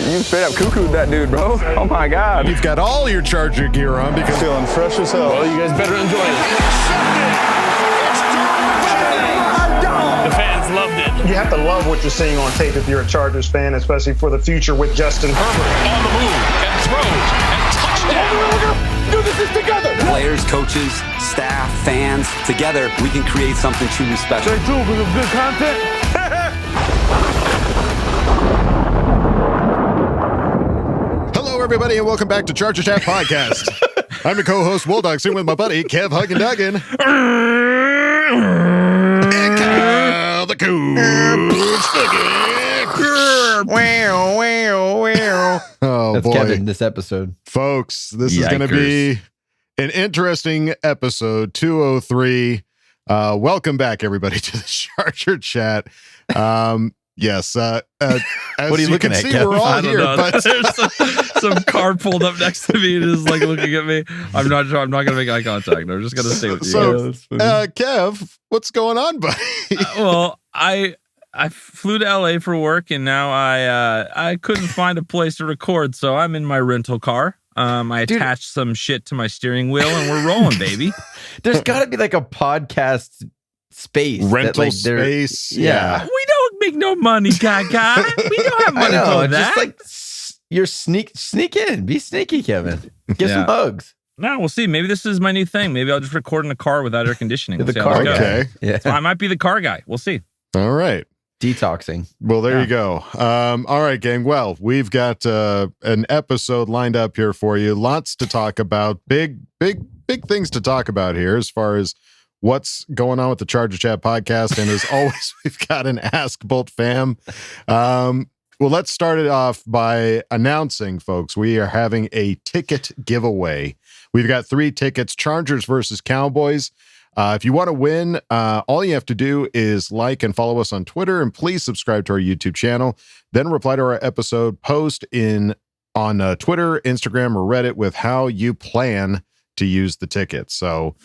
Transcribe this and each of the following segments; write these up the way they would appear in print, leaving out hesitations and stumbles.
You straight up cuckooed that dude, bro. Oh my God. You've got all your Charger gear on because Feeling fresh as hell. Well, you guys better enjoy it. The fans loved it. You have to love what you're seeing on tape if you're a Chargers fan, especially for the future with Justin Herbert. On the move and throws and touchdown. Do this together. Players, coaches, staff, fans, together we can create something truly special. Stay tuned for some good content. Hello, everybody, and welcome back to Charger Chat Podcast. I'm your co-host, Wolldog, sitting with my buddy, Kev Huggin Duggan. And Kyle the Cool. Oh, That's boy. Kevin this episode. Folks, this is going to be an interesting episode, 203. Welcome back, everybody, to the Charger Chat. Yes. As What are you looking can at, see, Kev? we're all I don't here, know. but There's some car pulled up next to me and is like looking at me. I'm not sure. I'm not going to make eye contact. I'm just going to stay with you. So, Kev, what's going on, buddy? Well, I flew to LA for work and now I couldn't find a place to record, so I'm in my rental car. I attached some shit to my steering wheel and we're rolling, baby. There's got to be like a podcast space. Rental space. Yeah. We don't make no money, Kaka. We don't have money for that. Just like you're sneak in. Be sneaky, Kevin. Get some hugs. No, we'll see. Maybe this is my new thing. Maybe I'll just record in a car without air conditioning. The We'll see how car this goes. guy. Okay. Yeah. So I might be the car guy. We'll see. All right. Detoxing. Well, there you go. All right, gang. Well, we've got an episode lined up here for you. Lots to talk about. Big things to talk about here as far as what's going on with the Charger Chat podcast. And as always, we've got an Ask Boltfam. Well, let's start it off by announcing, folks, we are having a ticket giveaway. We've got 3 tickets, Chargers versus Cowboys. If you want to win, all you have to do is like and follow us on Twitter, and please subscribe to our YouTube channel. Then reply to our episode post on Twitter, Instagram, or Reddit with how you plan to use the tickets. So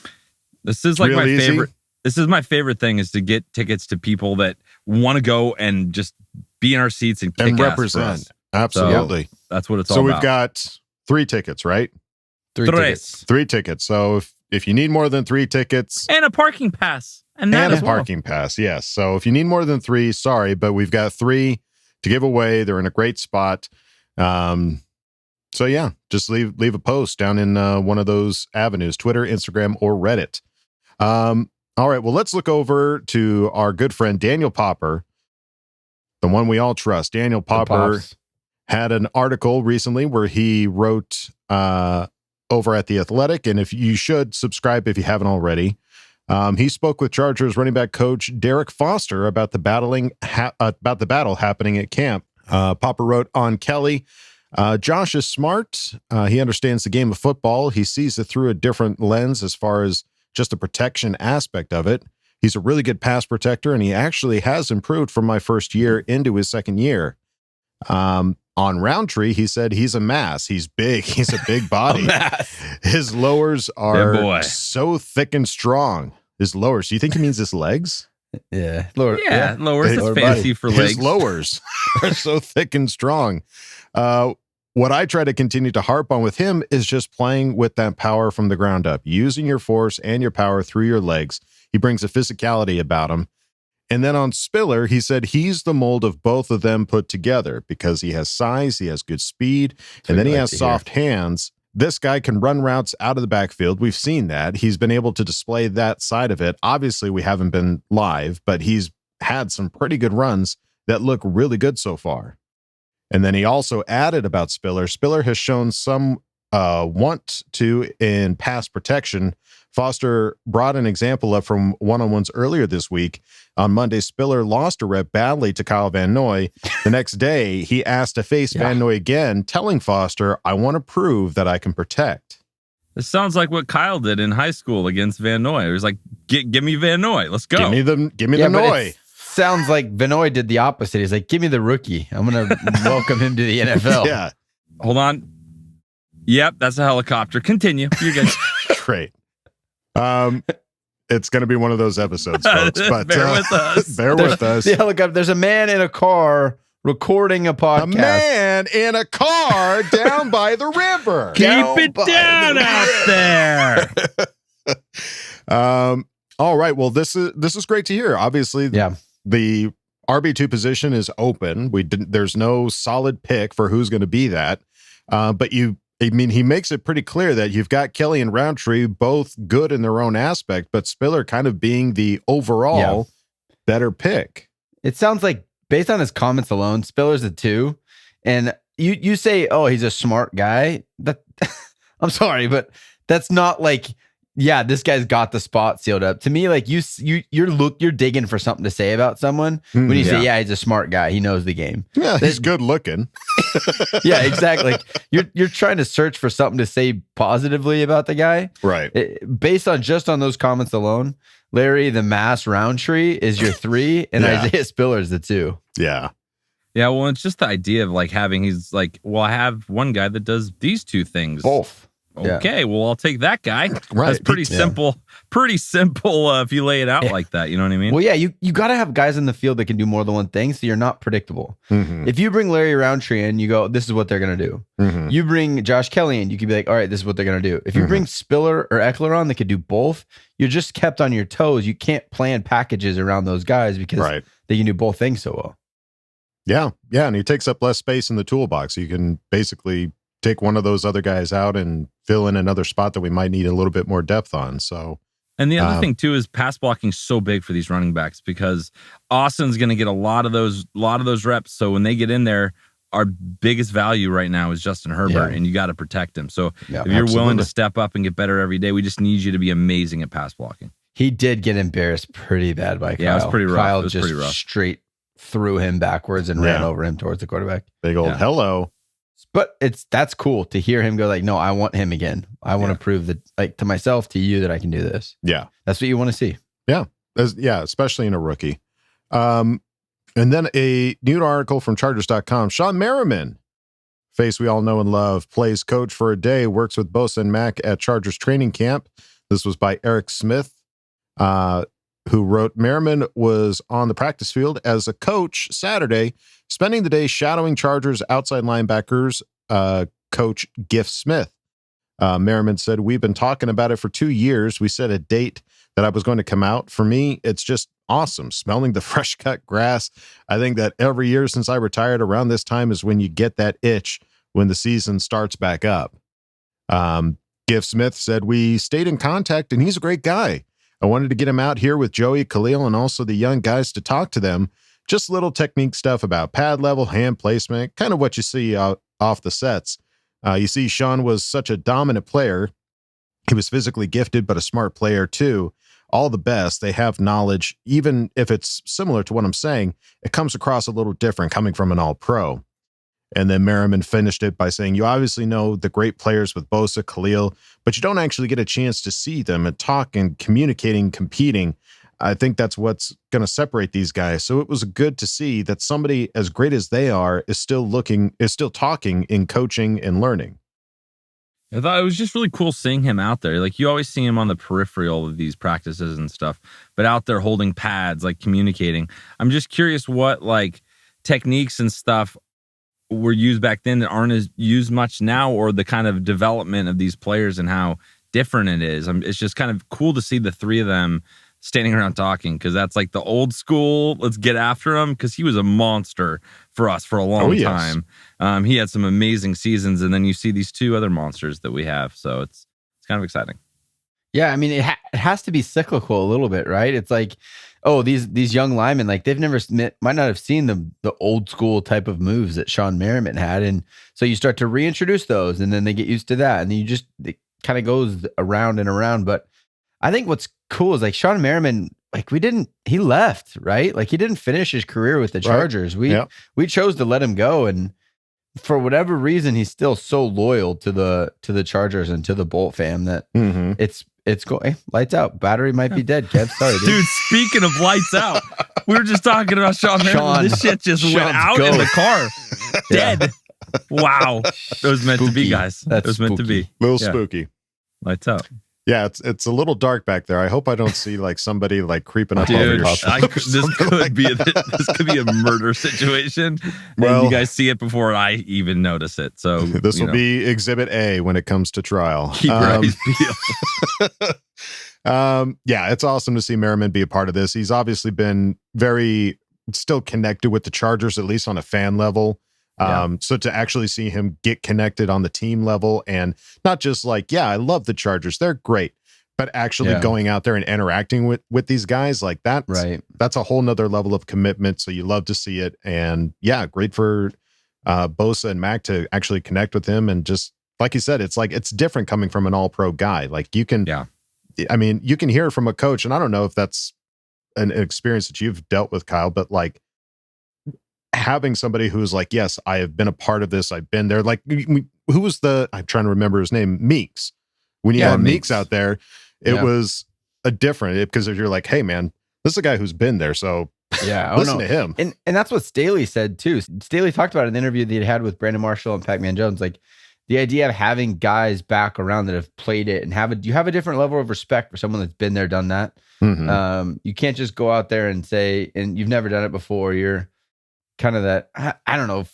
this is like real my easy. favorite. This is my favorite thing is to get tickets to people that want to go and just be in our seats and kick and ass for represent. us. Absolutely. So that's what it's all So about. we've got 3 tickets, right? 3 Tres. tickets. 3 tickets. So if you need more than 3 tickets And a parking pass. And that and a as well. parking pass, yes. So if you need more than 3, sorry, but we've got 3 to give away. They're in a great spot. So yeah, just leave a post down in one of those avenues, Twitter, Instagram, or Reddit. All right, well, let's look over to our good friend Daniel Popper, the one we all trust. Daniel Popper had an article recently where he wrote over at The Athletic, and if you should subscribe if you haven't already. He spoke with Chargers running back coach Derek Foster about the battle happening at camp. Popper wrote on Kelly, Josh is smart. He understands the game of football. He sees it through a different lens as far as just the protection aspect of it. He's a really good pass protector, and he actually has improved from my first year into his second year. On Roundtree, he said he's a mass. He's big. He's a big body. His lowers are so thick and strong. His lowers. Do you think he means his legs? Yeah. Lowers His is lower fancy body. for legs. His lowers are so thick and strong. What I try to continue to harp on with him is just playing with that power from the ground up, using your force and your power through your legs. He brings a physicality about him. And then on Spiller, he said he's the mold of both of them put together because he has size, he has good speed, and then he has soft hands. This guy can run routes out of the backfield. We've seen that. He's been able to display that side of it. Obviously, we haven't been live, but he's had some pretty good runs that look really good so far. And then he also added about Spiller. Spiller has shown some want to in pass protection. Foster brought an example up from one-on-ones earlier this week. On Monday, Spiller lost a rep badly to Kyle Van Noy. The next day, he asked to face Van Noy again, telling Foster, I want to prove that I can protect. This sounds like what Kyle did in high school against Van Noy. He was like, give me Van Noy. Let's go. Give me the Noy. Sounds like Vanoy did the opposite. He's like, give me the rookie. I'm going to welcome him to the NFL. Yeah. Hold on. Yep, that's a helicopter. Continue. You're good. Great. It's going to be one of those episodes, folks. But Bear with us. Bear with us. The helicopter. There's a man in a car recording a podcast. A man in a car down by the river. Keep it down out there. All right. Well, this is great to hear. Obviously, the RB2 position is open. There's no solid pick for who's going to be that. But he makes it pretty clear that you've got Kelly and Roundtree both good in their own aspect, but Spiller kind of being the overall better pick. It sounds like, based on his comments alone, Spiller's a 2. And you say, oh, he's a smart guy. That I'm sorry, but that's not like, yeah, this guy's got the spot sealed up. To me, like you're digging for something to say about someone when you say, yeah, he's a smart guy. He knows the game. Yeah, he's good looking. Yeah, exactly. Like you're trying to search for something to say positively about the guy. Right. Based on those comments alone, Larry, the Mass Roundtree is your 3 and Isaiah Spiller's the 2. Yeah. Yeah, well, it's just the idea of like he's like, well, I have one guy that does these 2 things. Both. Okay, well, I'll take that guy. Right. That's pretty simple. Pretty simple if you lay it out like that. You know what I mean? Well, yeah, you got to have guys in the field that can do more than one thing, so you're not predictable. Mm-hmm. If you bring Larry Roundtree in, you go, this is what they're going to do. Mm-hmm. You bring Josh Kelly in, you can be like, all right, this is what they're going to do. If you bring Spiller or Eckler on that could do both, you're just kept on your toes. You can't plan packages around those guys because they can do both things so well. Yeah, and he takes up less space in the toolbox. You can basically take one of those other guys out and fill in another spot that we might need a little bit more depth on. So, and the other thing too is pass blocking so big for these running backs because Austin's going to get a lot of those reps. So when they get in there, our biggest value right now is Justin Herbert, and you got to protect him. So if you're willing to step up and get better every day, we just need you to be amazing at pass blocking. He did get embarrassed pretty bad by Kyle. Yeah, it was pretty rough. Kyle it was just pretty rough. Straight threw him backwards and ran over him towards the quarterback. Big old hello. But that's cool to hear him go like, no, I want him again. I want to prove that, like, to myself, to you, that I can do this. Yeah. That's what you want to see. Yeah. Especially in a rookie. And then a new article from Chargers.com. Shawne Merriman, face we all know and love, plays coach for a day, works with Bosa and Mack at Chargers training camp. This was by Eric Smith, who wrote, Merriman was on the practice field as a coach Saturday, spending the day shadowing Chargers outside linebackers coach Giff Smith. Merriman said, we've been talking about it for 2 years. We set a date that I was going to come out. For me, it's just awesome. Smelling the fresh cut grass. I think that every year since I retired around this time is when you get that itch when the season starts back up. Giff Smith said, we stayed in contact and he's a great guy. I wanted to get him out here with Joey, Khalil, and also the young guys to talk to them. Just little technique stuff about pad level, hand placement, kind of what you see off the sets. You see, Shawne was such a dominant player. He was physically gifted, but a smart player too. All the best. They have knowledge. Even if it's similar to what I'm saying, it comes across a little different coming from an all-pro. And then Merriman finished it by saying, you obviously know the great players with Bosa, Khalil, but you don't actually get a chance to see them and talk and communicating, competing. I think that's what's going to separate these guys. So it was good to see that somebody as great as they are is still talking in coaching and learning. I thought it was just really cool seeing him out there. Like, you always see him on the peripheral of these practices and stuff, but out there holding pads, like communicating. I'm just curious what like techniques and stuff were used back then that aren't as used much now, or the kind of development of these players and how different it is. It's just kind of cool to see the 3 of them standing around talking, because that's like the old school, let's get after him, because he was a monster for us for a long time. He had some amazing seasons, and then you see these 2 other monsters that we have. So it's kind of exciting. Yeah, I mean, it has to be cyclical a little bit, right? It's like, oh, these young linemen, like they've never might not have seen the old school type of moves that Shawne Merriman had, and so you start to reintroduce those, and then they get used to that, and it kind of goes around and around. But I think what's cool is like Shawne Merriman, like he left, right? Like he didn't finish his career with the Chargers. We chose to let him go, and for whatever reason, he's still so loyal to the Chargers and to the Bolt fam that it's going lights out. Battery might be dead, Kev. Sorry, dude. Speaking of lights out, we were just talking about Shawne Merriman. This shit just went out in the car. Dead. Wow. It was meant to be, guys. It was meant to be. A little spooky. Lights out. Yeah, it's a little dark back there. I hope I don't see like somebody like creeping up over Dude, your shoulder. this could be this could be a murder situation. Well, and you guys see it before I even notice it. So this will be Exhibit A when it comes to trial. keep your eyes peeled. Yeah, it's awesome to see Merriman be a part of this. He's obviously been very still connected with the Chargers, at least on a fan level. So to actually see him get connected on the team level and not just like, yeah, I love the Chargers, they're great, but actually going out there and interacting with these guys like that, that's a whole nother level of commitment. So you love to see it. And yeah, great for Bosa and Mac to actually connect with him. And just like you said, it's like, it's different coming from an all-pro guy. Like you can, I mean, you can hear from a coach, and I don't know if that's an experience that you've dealt with, Kyle, but like, having somebody who's like, yes, I have been a part of this. I've been there. Like, who was I'm trying to remember his name, Meeks. When you had Meeks out there, it was a different, because if you're like, hey man, this is a guy who's been there. So listen to him. And that's what Staley said too. Staley talked about in the interview that he had with Brandon Marshall and Pac-Man Jones, like the idea of having guys back around that have played it and you have a different level of respect for someone that's been there, done that. Mm-hmm. You can't just go out there and say, and you've never done it before. You're kind of that, I don't know.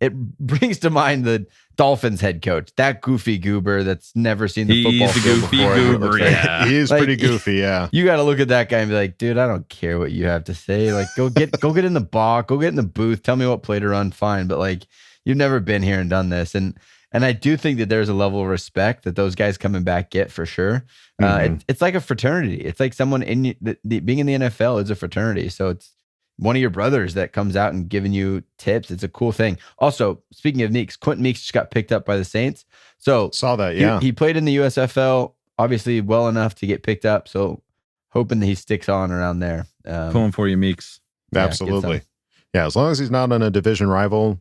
It brings to mind the Dolphins head coach, that goofy goober that's never seen the football field before. Goober, yeah. He is like, pretty goofy, yeah. You got to look at that guy and be like, dude, I don't care what you have to say. Like, go get in the box, go get in the booth, tell me what play to run, fine. But like, you've never been here and done this. And I do think that there's a level of respect that those guys coming back get for sure. It's like a fraternity. It's like someone being in the NFL is a fraternity. So it's one of your brothers that comes out and giving you tips. It's a cool thing. Also, speaking of Meeks, Quentin Meeks just got picked up by the Saints. So saw that, yeah. He played in the USFL, obviously well enough to get picked up. So hoping that he sticks on around there. Pulling for you, Meeks. Absolutely. Yeah, as long as he's not on a division rival,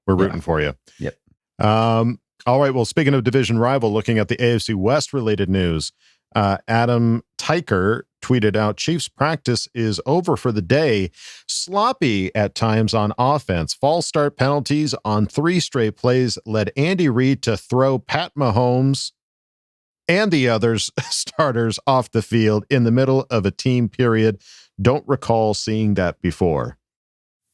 we're rooting for you. Yep. All right. Well, speaking of division rival, looking at the AFC West related news, Adam Tyker tweeted out, Chiefs practice is over for the day. Sloppy at times on offense. False start penalties on 3 straight plays led Andy Reid to throw Pat Mahomes and the others starters off the field in the middle of a team period. Don't recall seeing that before.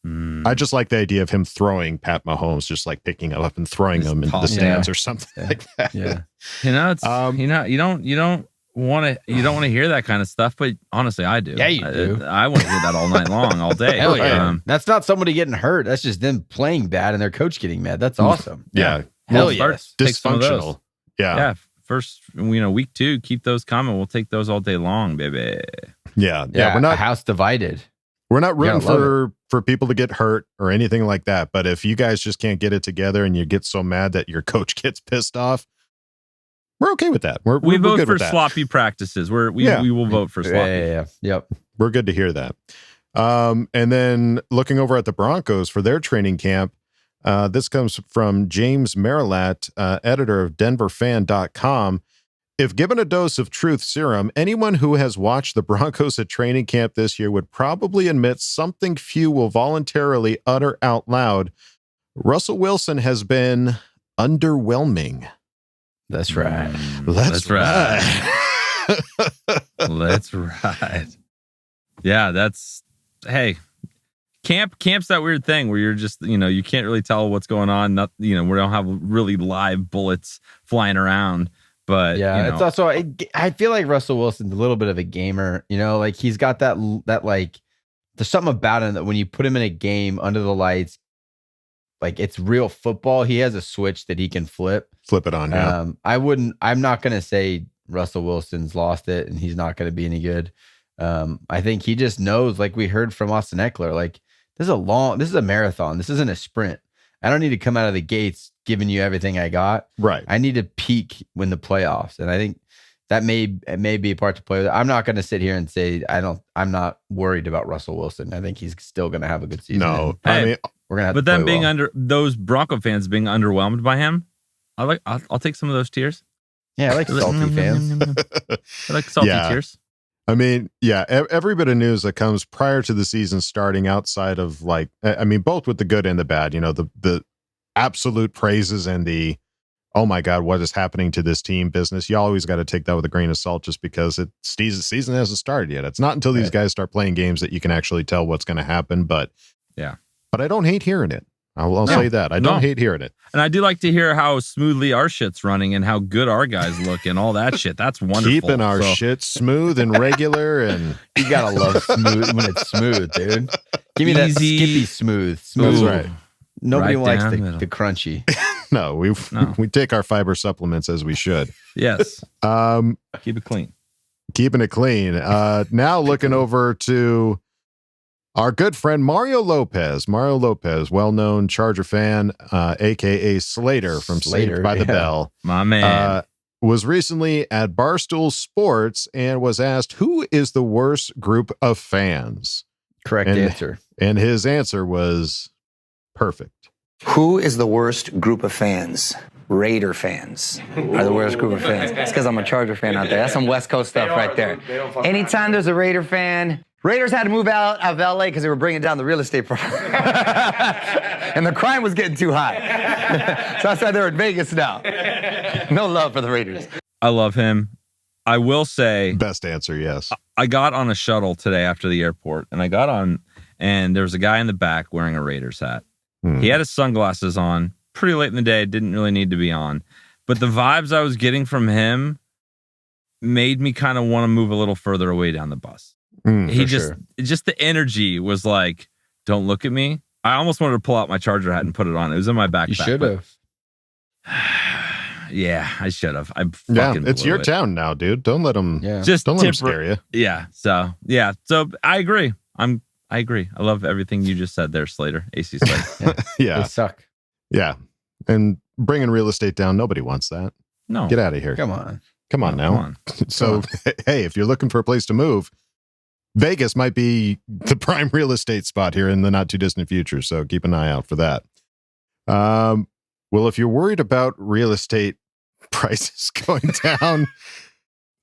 I just like the idea of him throwing Pat Mahomes, just like picking him up and throwing him into the stands or something like that. Yeah. It's you don't want to hear that kind of stuff, but honestly, I do. Yeah, you do. I want to hear that all night long, all day. Hell yeah. That's not somebody getting hurt. That's just them playing bad and their coach getting mad. That's awesome. Yeah. Hell yes. Take some of those. Dysfunctional. Yeah. First, week 2, keep those coming. We'll take those all day long, baby. Yeah. We're not a house divided. We're not rooting for people to get hurt or anything like that. But if you guys just can't get it together and you get so mad that your coach gets pissed off, we're okay with that. We vote good for with that. sloppy practices. We will vote for sloppy. Yeah. Yep. We're good to hear that. And then looking over at the Broncos for their training camp, this comes from James Marilat, editor of DenverFan.com. If given a dose of truth serum, anyone who has watched the Broncos at training camp this year would probably admit something few will voluntarily utter out loud. Russell Wilson has been underwhelming. That's right. That's right. That's right. Yeah, camp's that weird thing where you're just, you can't really tell what's going on. We don't have really live bullets flying around. But it's also, I feel like Russell Wilson's a little bit of a gamer, like he's got that like, there's something about him that when you put him in a game under the lights, like it's real football. He has a switch that he can flip it on. Yeah. I'm not going to say Russell Wilson's lost it and he's not going to be any good. I think he just knows, like we heard from Austin Eckler, like this is a marathon. This isn't a sprint. I don't need to come out of the gates giving you everything I got. Right. I need to peak when the playoffs. And I think that may be a part to play with. I'm not going to sit here and say I'm not worried about Russell Wilson. I think he's still going to have a good season. No, I mean, we're going to have but them being those Bronco fans being underwhelmed by him, I'll take some of those tears. Yeah, I like salty fans. I like salty tears. I mean, every bit of news that comes prior to the season starting, outside of both with the good and the bad, the absolute praises and the, oh my God, what is happening to this team business? You always got to take that with a grain of salt just because the season hasn't started yet. It's not until these guys start playing games that you can actually tell what's going to happen. But I don't hate hearing it. I'll say that. I don't hate hearing it. And I do like to hear how smoothly our shit's running and how good our guys look and all that shit. That's wonderful. Keeping our shit smooth and regular. And you got to love smooth when it's smooth, dude. Give me that skippy smooth. That's right. Nobody likes the crunchy. No, we take our fiber supplements as we should. Yes. Keep it clean. Keeping it clean. Now looking over to our good friend Mario Lopez. Mario Lopez, well-known Charger fan, a.k.a. Slater from Saved by the Bell. My man. Was recently at Barstool Sports and was asked, who is the worst group of fans? Correct answer. And his answer was perfect. Who is the worst group of fans? Raider fans are the worst group of fans. It's because I'm a Charger fan out there. That's some West Coast stuff right there. Anytime there's a Raider fan, Raiders had to move out of LA because they were bringing down the real estate price. And the crime was getting too high. So that's why they're in Vegas now. No love for the Raiders. I love him. I will say... Best answer, yes. I got on a shuttle today after the airport, and I got on, and there was a guy in the back wearing a Raiders hat. He had his sunglasses on. Pretty late in the day, didn't really need to be on. But the vibes I was getting from him made me kind of want to move a little further away down the bus. Just the energy was like, don't look at me. I almost wanted to pull out my Charger hat and put it on. It was in my backpack. You should have. Yeah, I should have. It's your town now, dude. Don't let them. Yeah. Don't let them scare you. Yeah. So I agree. I agree. I love everything you just said there, Slater. AC Slater. Yeah. They suck. Yeah. And bringing real estate down, nobody wants that. No. Get out of here. Come on now. Come on. So, hey, if you're looking for a place to move, Vegas might be the prime real estate spot here in the not too distant future. So keep an eye out for that. Well, if you're worried about real estate prices going down,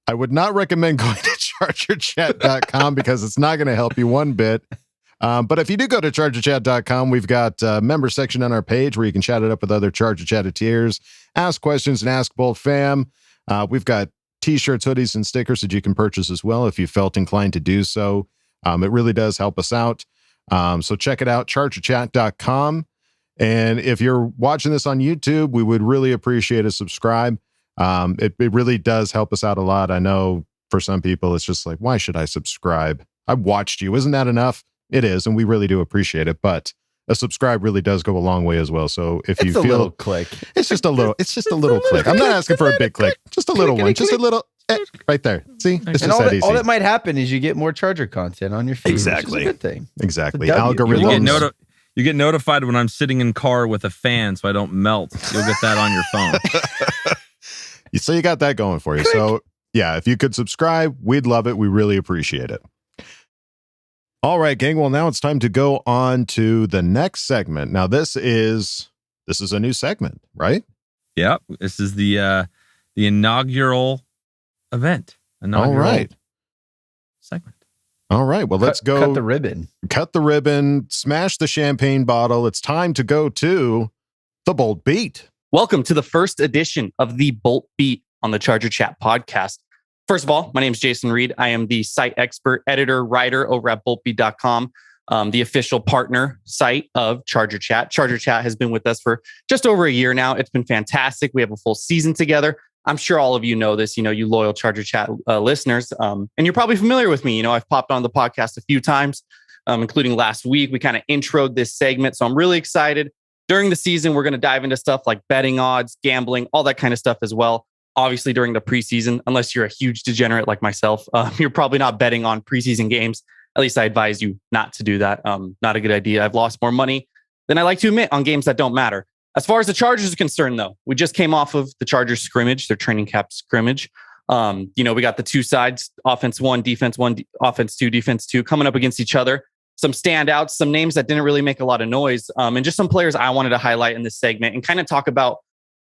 I would not recommend going to chargerchat.com because it's not going to help you one bit. But if you do go to chargerchat.com, we've got a member section on our page where you can chat it up with other Charger Chatteteers, ask questions, and Ask Boltfam. We've got t-shirts, hoodies, and stickers that you can purchase as well if you felt inclined to do so. It really does help us out. So check it out, chargerchat.com. And if you're watching this on YouTube, we would really appreciate a subscribe. It really does help us out a lot. I know for some people, it's just like, why should I subscribe? I watched you. Isn't that enough? It is, and we really do appreciate it. But a subscribe really does go a long way as well. So if you feel little click, it's just a little click. I'm not asking for a big click, just a little one, just a little right there. See, it's and just that easy. All that might happen is you get more Charger content on your feed. Exactly, which is a good thing. Exactly. Algorithms. You get notified when I'm sitting in car with a fan, so I don't melt. You'll get that on your phone. So you got that going for you. So yeah, if you could subscribe, we'd love it. We really appreciate it. All right, gang. Well, now it's time to go on to the next segment. Now, this is a new segment, right? Yep. This is the inaugural event. All right. Segment. All right. Well, let's go. Cut the ribbon. Cut the ribbon. Smash the champagne bottle. It's time to go to the Bolt Beat. Welcome to the first edition of the Bolt Beat on the Charger Chat podcast. First of all, my name is Jason Reed. I am the site expert, editor, writer over at boltbeat.com, the official partner site of Charger Chat. Charger Chat has been with us for just over a year now. It's been fantastic. We have a full season together. I'm sure all of you know this, you loyal Charger Chat listeners, and you're probably familiar with me. I've popped on the podcast a few times, including last week. We kind of introed this segment, so I'm really excited. During the season, we're going to dive into stuff like betting odds, gambling, all that kind of stuff as well. Obviously, during the preseason, unless you're a huge degenerate like myself, you're probably not betting on preseason games. At least I advise you not to do that. Not a good idea. I've lost more money than I like to admit on games that don't matter. As far as the Chargers are concerned, though, we just came off of the Chargers scrimmage, their training camp scrimmage. We got the two sides, offense one, offense two, defense two, coming up against each other. Some standouts, some names that didn't really make a lot of noise, and just some players I wanted to highlight in this segment and kind of talk about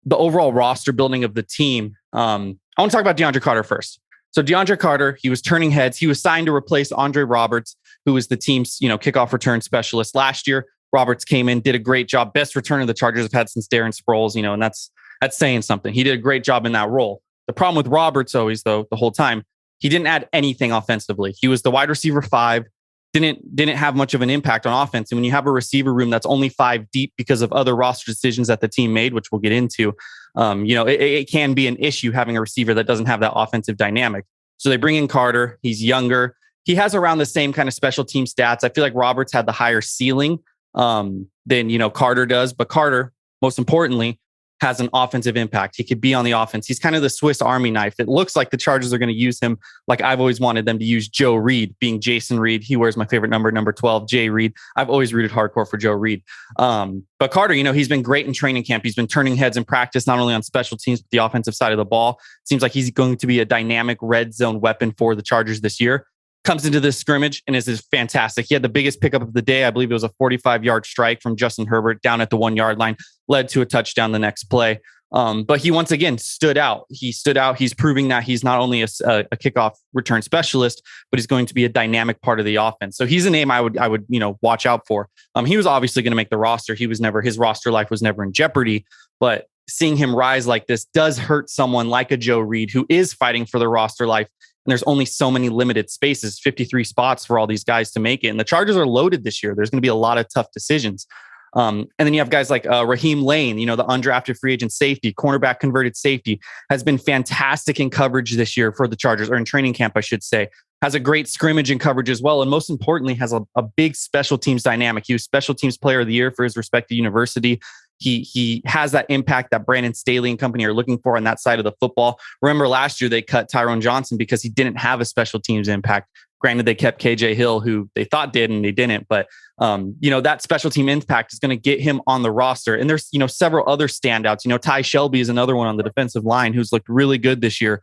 the overall roster building of the team. I want to talk about DeAndre Carter first. So DeAndre Carter, he was turning heads. He was signed to replace Andre Roberts, who was the team's, kickoff return specialist last year. Roberts came in, did a great job. Best return of the Chargers have had since Darren Sproles, and that's That's saying something. He did a great job in that role. The problem with Roberts always, though, the whole time, he didn't add anything offensively. He was the wide receiver 5, didn't have much of an impact on offense. And when you have a receiver room that's only 5 deep because of other roster decisions that the team made, which we'll get into, it can be an issue having a receiver that doesn't have that offensive dynamic. So they bring in Carter. He's younger. He has around the same kind of special team stats. I feel like Roberts had the higher ceiling than Carter does, but Carter, most importantly, has an offensive impact. He could be on the offense. He's kind of the Swiss Army knife. It looks like the Chargers are going to use him like I've always wanted them to use Joe Reed, being Jason Reed. He wears my favorite number 12, Jay Reed. I've always rooted hardcore for Joe Reed. But Carter, he's been great in training camp. He's been turning heads in practice, not only on special teams, but the offensive side of the ball. Seems like he's going to be a dynamic red zone weapon for the Chargers this year. Comes into this scrimmage and is fantastic. He had the biggest pickup of the day. I believe it was a 45-yard strike from Justin Herbert down at the 1-yard line, led to a touchdown the next play. But he once again stood out. He stood out. He's proving that he's not only a kickoff return specialist, but he's going to be a dynamic part of the offense. So he's a name I would watch out for. He was obviously going to make the roster. His roster life was never in jeopardy, but seeing him rise like this does hurt someone like a Joe Reed who is fighting for the roster life. And there's only so many limited spaces, 53 spots for all these guys to make it. And the Chargers are loaded this year. There's going to be a lot of tough decisions. And then you have guys like Raheem Lane, the undrafted free agent safety, cornerback converted safety, has been fantastic in coverage this year for the Chargers, or in training camp, I should say. Has a great scrimmage and coverage as well. And most importantly, has a big special teams dynamic. He was special teams player of the year for his respective university. He has that impact that Brandon Staley and company are looking for on that side of the football. Remember last year they cut Tyrone Johnson because he didn't have a special teams impact. Granted, they kept KJ Hill, who they thought did, and they didn't. But, that special team impact is going to get him on the roster. And there's, several other standouts. Ty Shelby is another one on the defensive line who's looked really good this year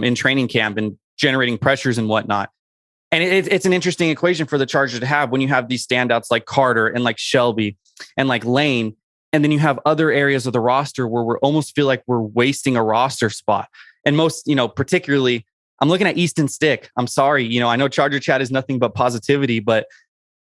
in training camp and generating pressures and whatnot. And it's an interesting equation for the Chargers to have when you have these standouts like Carter and like Shelby and like Lane. And then you have other areas of the roster where we almost feel like we're wasting a roster spot. And most, particularly, I'm looking at Easton Stick. I'm sorry. I know Charger Chat is nothing but positivity, but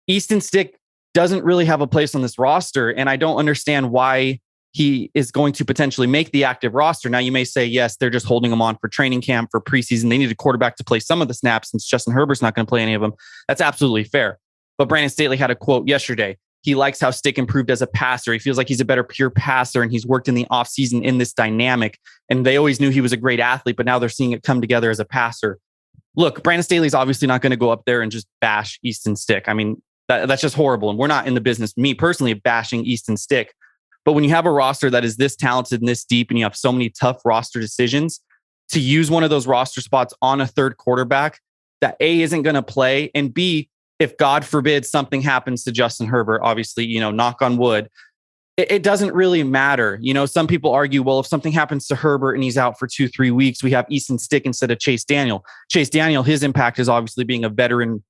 Easton Stick doesn't really have a place on this roster. And I don't understand why he is going to potentially make the active roster. Now, you may say, yes, they're just holding him on for training camp, for preseason. They need a quarterback to play some of the snaps since Justin Herbert's not going to play any of them. That's absolutely fair. But Brandon Staley had a quote yesterday. He likes how Stick improved as a passer. He feels like he's a better pure passer, and he's worked in the offseason in this dynamic. And they always knew he was a great athlete, but now they're seeing it come together as a passer. Look, Brandon Staley's obviously not going to go up there and just bash Easton Stick. I mean, that's just horrible. And we're not in the business, me personally, bashing Easton Stick. But when you have a roster that is this talented and this deep, and you have so many tough roster decisions, to use one of those roster spots on a third quarterback that A, isn't going to play, and B, if God forbid something happens to Justin Herbert, obviously, knock on wood, it doesn't really matter. Some people argue, well, if something happens to Herbert and he's out for 2-3 weeks, we have Easton Stick instead of Chase Daniel. Chase Daniel, his impact is obviously being a veteran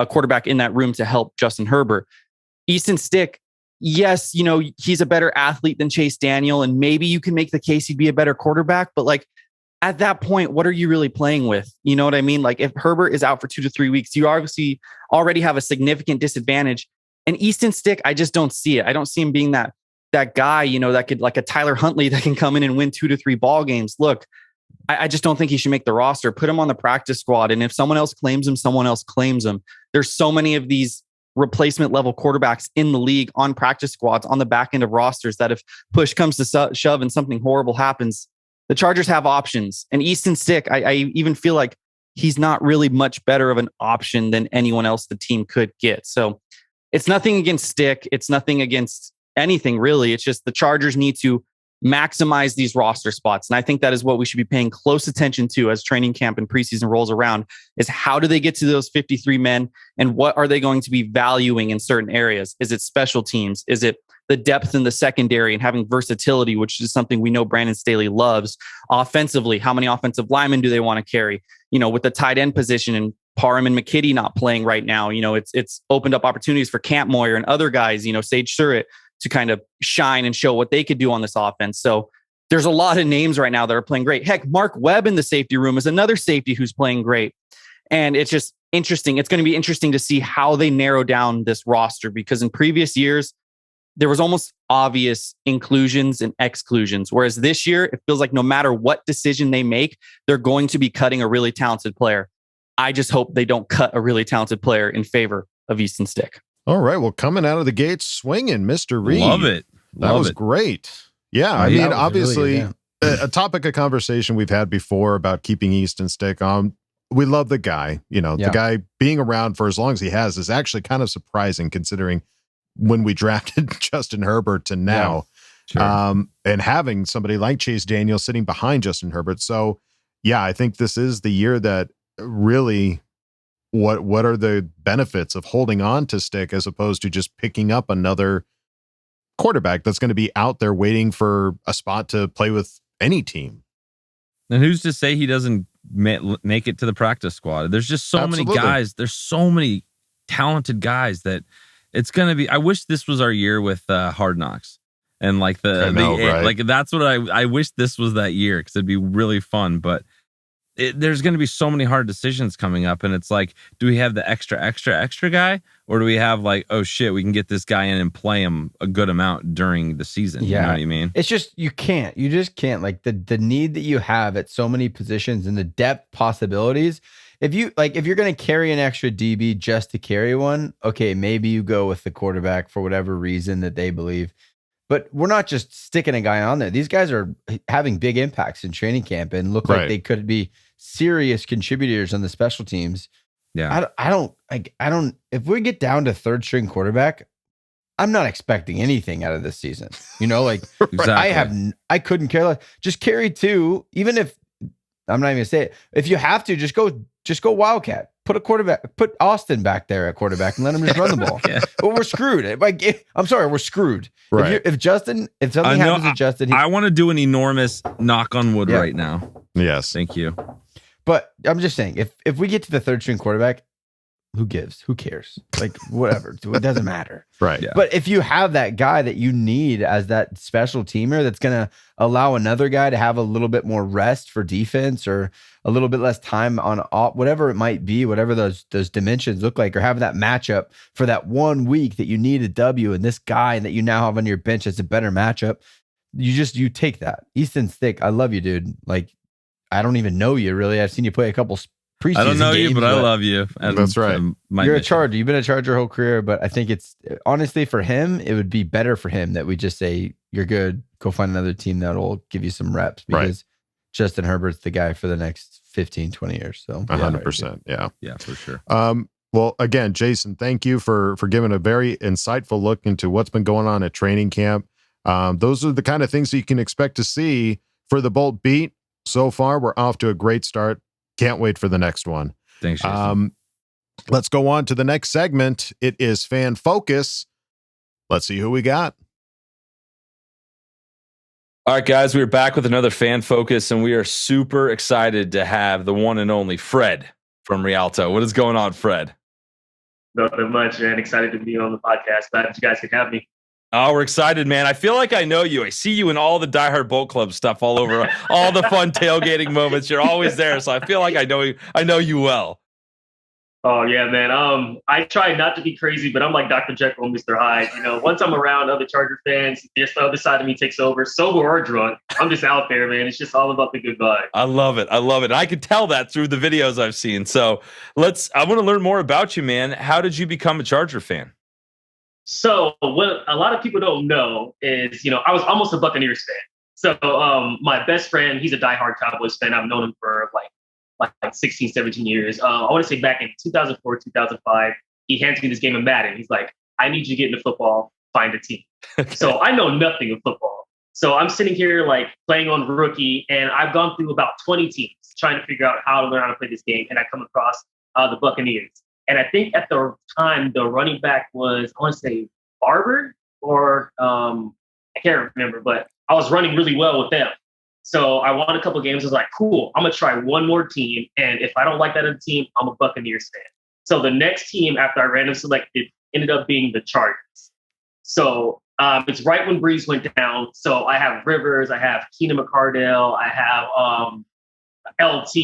quarterback in that room to help Justin Herbert. Easton Stick, yes, he's a better athlete than Chase Daniel, and maybe you can make the case he'd be a better quarterback, but at that point, what are you really playing with? You know what I mean? Like, if Herbert is out for 2 to 3 weeks, you obviously already have a significant disadvantage. And Easton Stick, I just don't see it. I don't see him being that guy, that could, like a Tyler Huntley, that can come in and win 2 to 3 ball games. Look, I just don't think he should make the roster. Put him on the practice squad. And if someone else claims him, someone else claims him. There's so many of these replacement level quarterbacks in the league on practice squads on the back end of rosters that if push comes to shove and something horrible happens, the Chargers have options. And Easton Stick, I even feel like he's not really much better of an option than anyone else the team could get. So it's nothing against Stick. It's nothing against anything, really. It's just the Chargers need to maximize these roster spots. And I think that is what we should be paying close attention to as training camp and preseason rolls around, is how do they get to those 53 men, and what are they going to be valuing in certain areas? Is it special teams? Is it the depth in the secondary and having versatility, which is something we know Brandon Staley loves? Offensively, how many offensive linemen do they want to carry? With the tight end position and Parham and McKitty not playing right now, it's opened up opportunities for Camp Moyer and other guys, Sage Surratt, to kind of shine and show what they could do on this offense. So there's a lot of names right now that are playing great. Heck, Mark Webb in the safety room is another safety who's playing great. And it's just interesting. It's going to be interesting to see how they narrow down this roster, because in previous years, there was almost obvious inclusions and exclusions. Whereas this year, it feels like no matter what decision they make, they're going to be cutting a really talented player. I just hope they don't cut a really talented player in favor of Easton Stick. All right. Well, coming out of the gates swinging, Mr. Reed. Love it. That was great. Yeah. I mean, obviously, really good, a topic of conversation we've had before about keeping Easton Stick on. We love the guy. The guy being around for as long as he has is actually kind of surprising considering when we drafted Justin Herbert to now. Yeah, sure. And having somebody like Chase Daniel sitting behind Justin Herbert. So, yeah, I think this is the year that really what are the benefits of holding on to Stick as opposed to just picking up another quarterback that's going to be out there waiting for a spot to play with any team. And who's to say he doesn't make it to the practice squad? There's just so many guys. There's so many talented guys that it's going to be. I wish this was our year with Hard Knocks and like right? like that's what I wish this was that year because it'd be really fun. But there's going to be so many hard decisions coming up, and it's like, do we have the extra guy, or do we have like, oh shit, we can get this guy in and play him a good amount during the season? Yeah. You know what I mean? It's just you just can't like the need that you have at so many positions and the depth possibilities. If you're going to carry an extra DB just to carry one, okay, maybe you go with the quarterback for whatever reason that they believe. But we're not just sticking a guy on there. These guys are having big impacts in training camp and look like they could be serious contributors on the special teams. Yeah. I don't, if we get down to third string quarterback, I'm not expecting anything out of this season. Like Exactly. I couldn't care less. Just carry two, even if I'm not even gonna say it. If you have to, just go Wildcat. Put Austin back there at quarterback and let him just run the ball. Yeah. But we're screwed. I'm sorry, we're screwed. Right. If something happens to Justin, I want to do an enormous knock on wood right now. Yes. Thank you. but I'm just saying, if we get to the third string quarterback, who gives? Who cares? Like, whatever. It doesn't matter. Right. Yeah. But if you have that guy that you need as that special teamer that's going to allow another guy to have a little bit more rest for defense or a little bit less time on whatever it might be, whatever those dimensions look like, or have that matchup for that 1 week that you need a W and this guy that you now have on your bench is a better matchup, you take that. Easton Stick, I love you, dude. Like, I don't even know you really. I've seen you play a couple preseason I don't know games, you, but I love you. And That's right. You're a Charger. You've been a Charger your whole career, but I think it's honestly for him, it would be better for him that we just say, you're good. Go find another team that'll give you some reps because Justin Herbert's the guy for the next 15, 20 years. So 100%. Yeah. Yeah, for sure. Well, again, Jason, thank you for giving a very insightful look into what's been going on at training camp. Those are the kind of things that you can expect to see for the Bolt Beat. So far, we're off to a great start. Can't wait for the next one. Thanks, Jason. Let's go on to the next segment. It is Fan Focus. Let's see who we got. All right, guys, we're back with another Fan Focus, and we are super excited to have the one and only Fred from Rialto. What is going on, Fred? Nothing much, man. Excited to be on the podcast. Glad that you guys could have me. Oh, we're excited, man. I feel like I know you. I see you in all the Die Hard Bolt Club stuff all over, all the fun tailgating moments. You're always there, so I feel like I know you well. Oh, yeah, man. I try not to be crazy, but I'm like Dr. Jekyll and Mr. Hyde. You know, once I'm around other Charger fans, just the other side of me takes over, sober or drunk. I'm just out there, man. It's just all about the good vibe. I love it. I love it. I can tell that through the videos I've seen. So I want to learn more about you, man. How did you become a Charger fan? So what a lot of people don't know is, I was almost a Buccaneers fan. So my best friend, he's a diehard Cowboys fan. I've known him for like 16, 17 years. I want to say back in 2004, 2005, he hands me this game of Madden. He's like, I need you to get into football, find a team. So I know nothing of football. So I'm sitting here like playing on rookie, and I've gone through about 20 teams trying to figure out how to learn how to play this game. And I come across the Buccaneers. And I think at the time, the running back was, I want to say Barber or I can't remember, but I was running really well with them. So I won a couple of games. I was like, cool, I'm going to try one more team. And if I don't like that other team, I'm a Buccaneers fan. So the next team after I random selected ended up being the Chargers. So it's right when Breeze went down. So I have Rivers, I have Keenan McCardell, I have LT,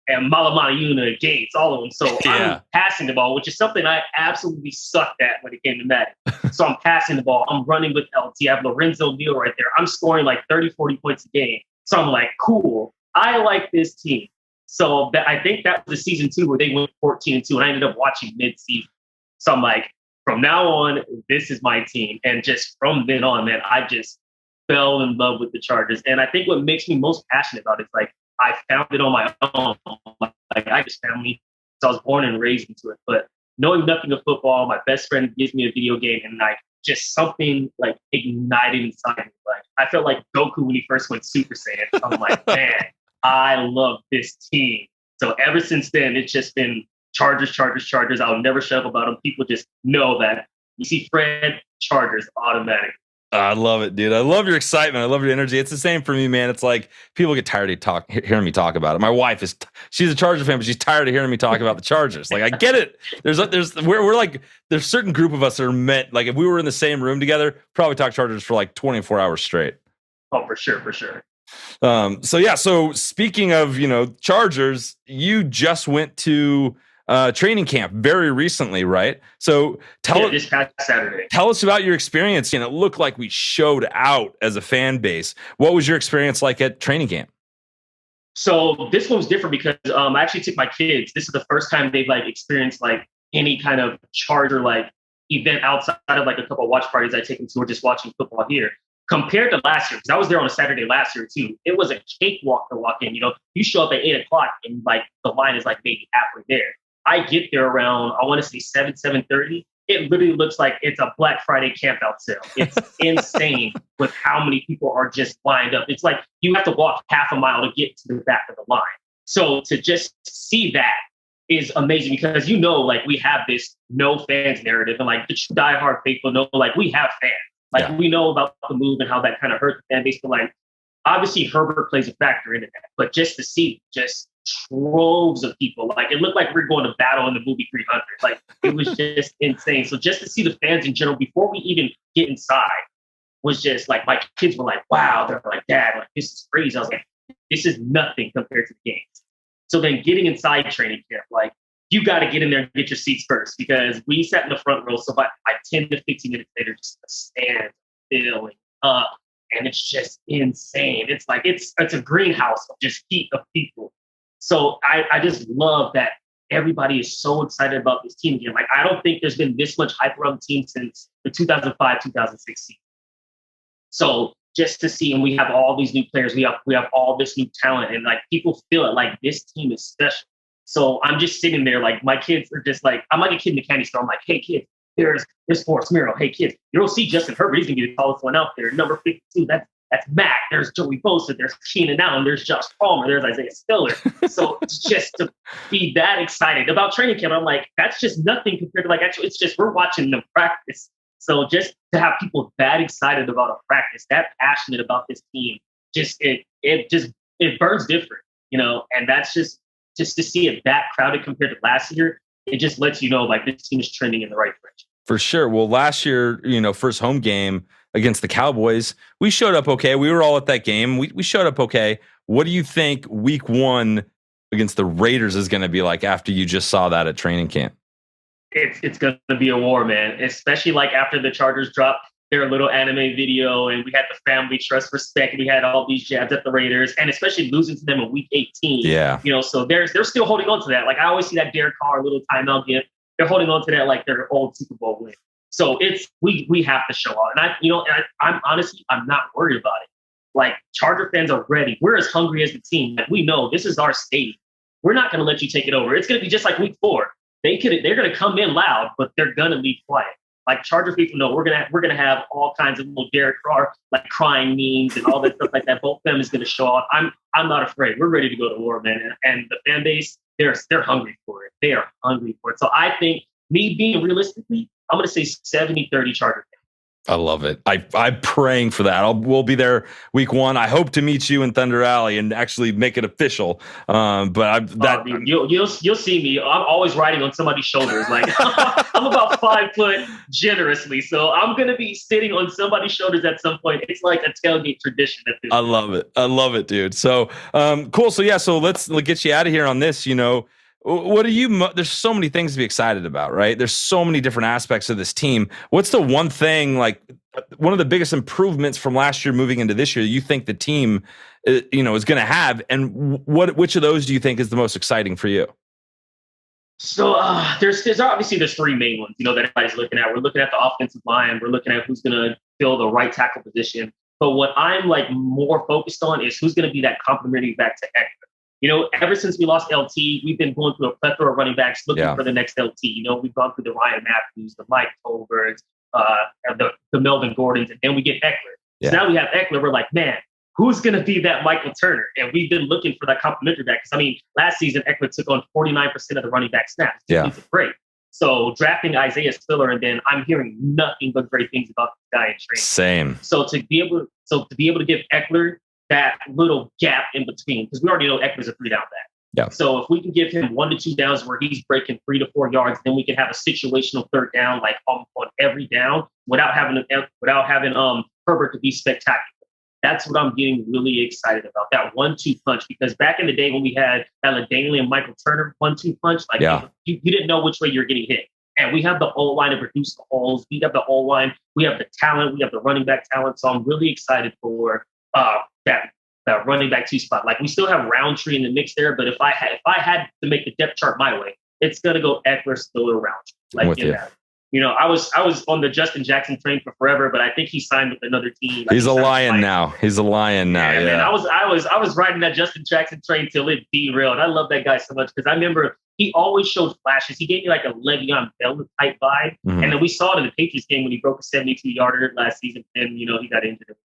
and Malamaniuna, Gates, all of them. So I'm passing the ball, which is something I absolutely sucked at when it came to Madden. So I'm passing the ball. I'm running with LT. I have Lorenzo Neal right there. I'm scoring like 30, 40 points a game. So I'm like, cool. I like this team. So I think that was the season 2 where they went 14-2, and I ended up watching mid-season. So I'm like, from now on, this is my team. And just from then on, man, I just fell in love with the Chargers. And I think what makes me most passionate about it is like, I found it on my own. Like I just family, so I was born and raised into it. But knowing nothing of football, my best friend gives me a video game, and like just something like ignited inside me. Like I felt like Goku when he first went Super Saiyan. I'm like, man, I love this team. So ever since then, it's just been Chargers, Chargers, Chargers. I'll never shut up about them. People just know that you see Fred, Chargers automatic. I love it, dude. I love your excitement. I love your energy. It's the same for me, man. It's like people get tired of hearing me talk about it. My wife she's a Charger fan, but she's tired of hearing me talk about the Chargers. Like I get it. We're like, there's a certain group of us that are meant, like if we were in the same room together, probably talk Chargers for like 24 hours straight. Oh, for sure. So speaking of, Chargers, you just went to training camp very recently, right? So this past Saturday. Tell us about your experience. It looked like we showed out as a fan base. What was your experience like at training camp? So this one was different because I actually took my kids. This is the first time they've like experienced like any kind of Charger like event outside of like a couple of watch parties I take them to or just watching football here. Compared to last year, because I was there on a Saturday last year too, it was a cakewalk to walk in. You show up at 8:00 and like the line is like maybe halfway there. I get there around, I want to say 7:30. It literally looks like it's a Black Friday camp out sale. It's insane with how many people are just lined up. It's like you have to walk half a mile to get to the back of the line. So to just see that is amazing because like we have this no fans narrative and like the diehard faithful know like we have fans. Like we know about the move and how that kind of hurt the fan base. But like obviously Herbert plays a factor into that. But just to see just troves of people, like it looked like we're going to battle in the movie 300. Like it was just insane. So just to see the fans in general before we even get inside was just like my kids were like, wow, they're like, Dad, like this is crazy. I was like, this is nothing compared to the games. So then getting inside training camp, like you got to get in there and get your seats first because we sat in the front row. So by 10 to 15 minutes later, just the stand filling up and it's just insane. It's like, it's a greenhouse of just heat of people. So I just love that everybody is so excited about this team again. Like, I don't think there's been this much hype around the team since the 2005-2006 season. So just to see, and we have all these new players, we have all this new talent, and like people feel it like this team is special. So I'm just sitting there, like my kids are just like, I'm like a kid in the candy store. I'm like, hey kids, there's Forrest Merrill. Hey kids, you don't see Justin Herbert. He's gonna be the tallest one out there. Number 52, that's Matt. There's Joey Bosa. There's Keenan Allen. There's Josh Palmer. There's Isaiah Spiller. So just to be that excited about training camp, I'm like, that's just nothing compared to like, actually, it's just, we're watching them practice. So just to have people that excited about a practice, that passionate about this team, just, it burns different, and that's just to see it that crowded compared to last year, it just lets you know, like this team is trending in the right direction. For sure. Well, last year, first home game against the Cowboys, we showed up okay. We were all at that game. We showed up okay. What do you think week 1 against the Raiders is going to be like after you just saw that at training camp? It's going to be a war, man, especially like after the Chargers dropped their little anime video and we had the family trust, respect, and we had all these jabs at the Raiders, and especially losing to them in week 18. Yeah. So they're still holding on to that. Like I always see that Derek Carr little timeout gift. They're holding on to that like their old Super Bowl win. So we have to show out. And I'm honestly, I'm not worried about it. Like Charger fans are ready. We're as hungry as the team. Like we know this is our state. We're not going to let you take it over. It's going to be just like week 4. They're going to come in loud, but they're going to leave quiet. Like Charger people know we're gonna have all kinds of little Derek Carr like crying memes and all that stuff like that. Boltfam is gonna show up. I'm not afraid. We're ready to go to war, man. And the fan base, they're hungry for it. They are hungry for it. So I think me being realistically, I'm gonna say 70-30 Charger fans. I love it. I'm praying for that. We'll be there week 1. I hope to meet you in Thunder Alley and actually make it official. Dude, you'll see me. I'm always riding on somebody's shoulders. Like I'm about 5 foot generously, so I'm gonna be sitting on somebody's shoulders at some point. It's like a tailgate tradition. I love it. I love it, dude. So cool. So yeah. So let's get you out of here on this. What are you? There's so many things to be excited about, right? There's so many different aspects of this team. What's the one thing, like one of the biggest improvements from last year moving into this year you think the team, is going to have, and which of those do you think is the most exciting for you? So there's obviously 3 main ones, that everybody's looking at. We're looking at the offensive line. We're looking at who's going to fill the right tackle position. But what I'm like more focused on is who's going to be that complementary back to Eckler. Ever since we lost LT, we've been going through a plethora of running backs looking for the next LT. We've gone through the Ryan Matthews, the Mike Tolberts, the Melvin Gordons, and then we get Eckler. Yeah. So now we have Eckler. We're like, man, who's going to be that Michael Turner? And we've been looking for that complementary back. Because, last season, Eckler took on 49% of the running back snaps. Yeah. It's great. So drafting Isaiah Spiller, and then I'm hearing nothing but great things about the guy in training. Same. So to be able to give Eckler that little gap in between, because we already know Eckler's a 3-down back. Yeah. So if we can give him 1 to 2 downs where he's breaking 3 to 4 yards, then we can have a situational 3rd down, like on every down, without having Herbert to be spectacular. That's what I'm getting really excited about. That 1-2 punch, because back in the day when we had LaDainian and Michael Turner 1-2 punch, you didn't know which way you're getting hit. And we have the O-line to produce the holes. We have the O-line. We have the talent. We have the running back talent. So I'm really excited for that running back 2 spot. Like we still have Roundtree in the mix there, but if I had to make the depth chart my way, it's gonna go Eckler, Spiller, Roundtree. I was on the Justin Jackson train for forever, but I think he signed with another team. He's a Lion now. He's a Lion now. Yeah. Man, I was riding that Justin Jackson train till it derailed. I love that guy so much because I remember he always showed flashes. He gave me like a Le'Veon Bell type vibe, and then we saw it in the Patriots game when he broke a 72-yarder last season, and he got injured.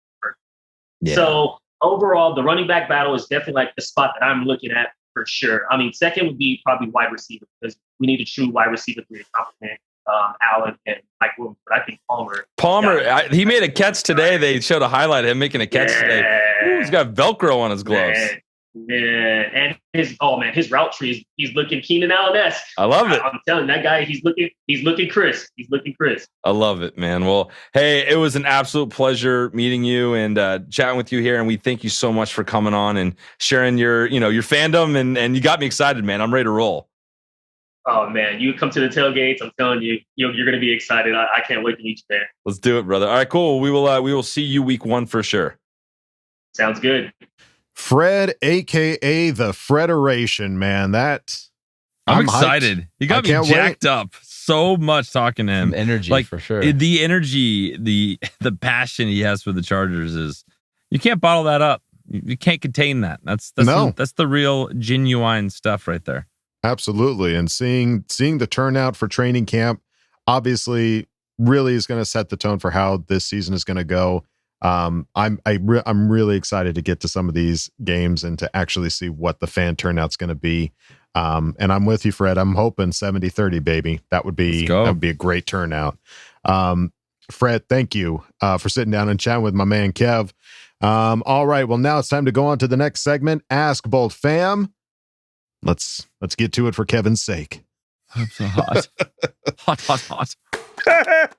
Yeah. So overall, the running back battle is definitely like the spot that I'm looking at for sure. Second would be probably wide receiver because we need a true wide receiver to complement Allen and Mike Williams. But I think Palmer, he made a catch today. They showed a highlight of him making a catch today. Ooh, he's got Velcro on his gloves. Man, and his route tree he's looking Keenan Allen-esque. I love it. I'm telling that guy, he's looking crisp. He's looking crisp. I love it, man. Well, hey, it was an absolute pleasure meeting you and chatting with you here, and we thank you so much for coming on and sharing your fandom, and you got me excited, man. I'm ready to roll. Oh man, you come to the tailgates. I'm telling you, you're going to be excited. I can't wait to meet you there. Let's do it, brother. All right, cool. We will see you week 1 for sure. Sounds good. Fred, aka the Federation, man. I'm excited. He got me jacked up so much talking to him. Some energy for sure. The energy, the passion he has for the Chargers is you can't bottle that up. You can't contain that. That's the real genuine stuff right there. Absolutely. And seeing the turnout for training camp obviously really is going to set the tone for how this season is going to go. I'm really excited to get to some of these games and to actually see what the fan turnout's going to be. And I'm with you, Fred. I'm hoping 70-30, baby. That would be a great turnout. Fred, thank you for sitting down and chatting with my man Kev. All right, well, now it's time to go on to the next segment, Ask Boltfam. Let's get to it for Kevin's sake. I'm so hot. hot.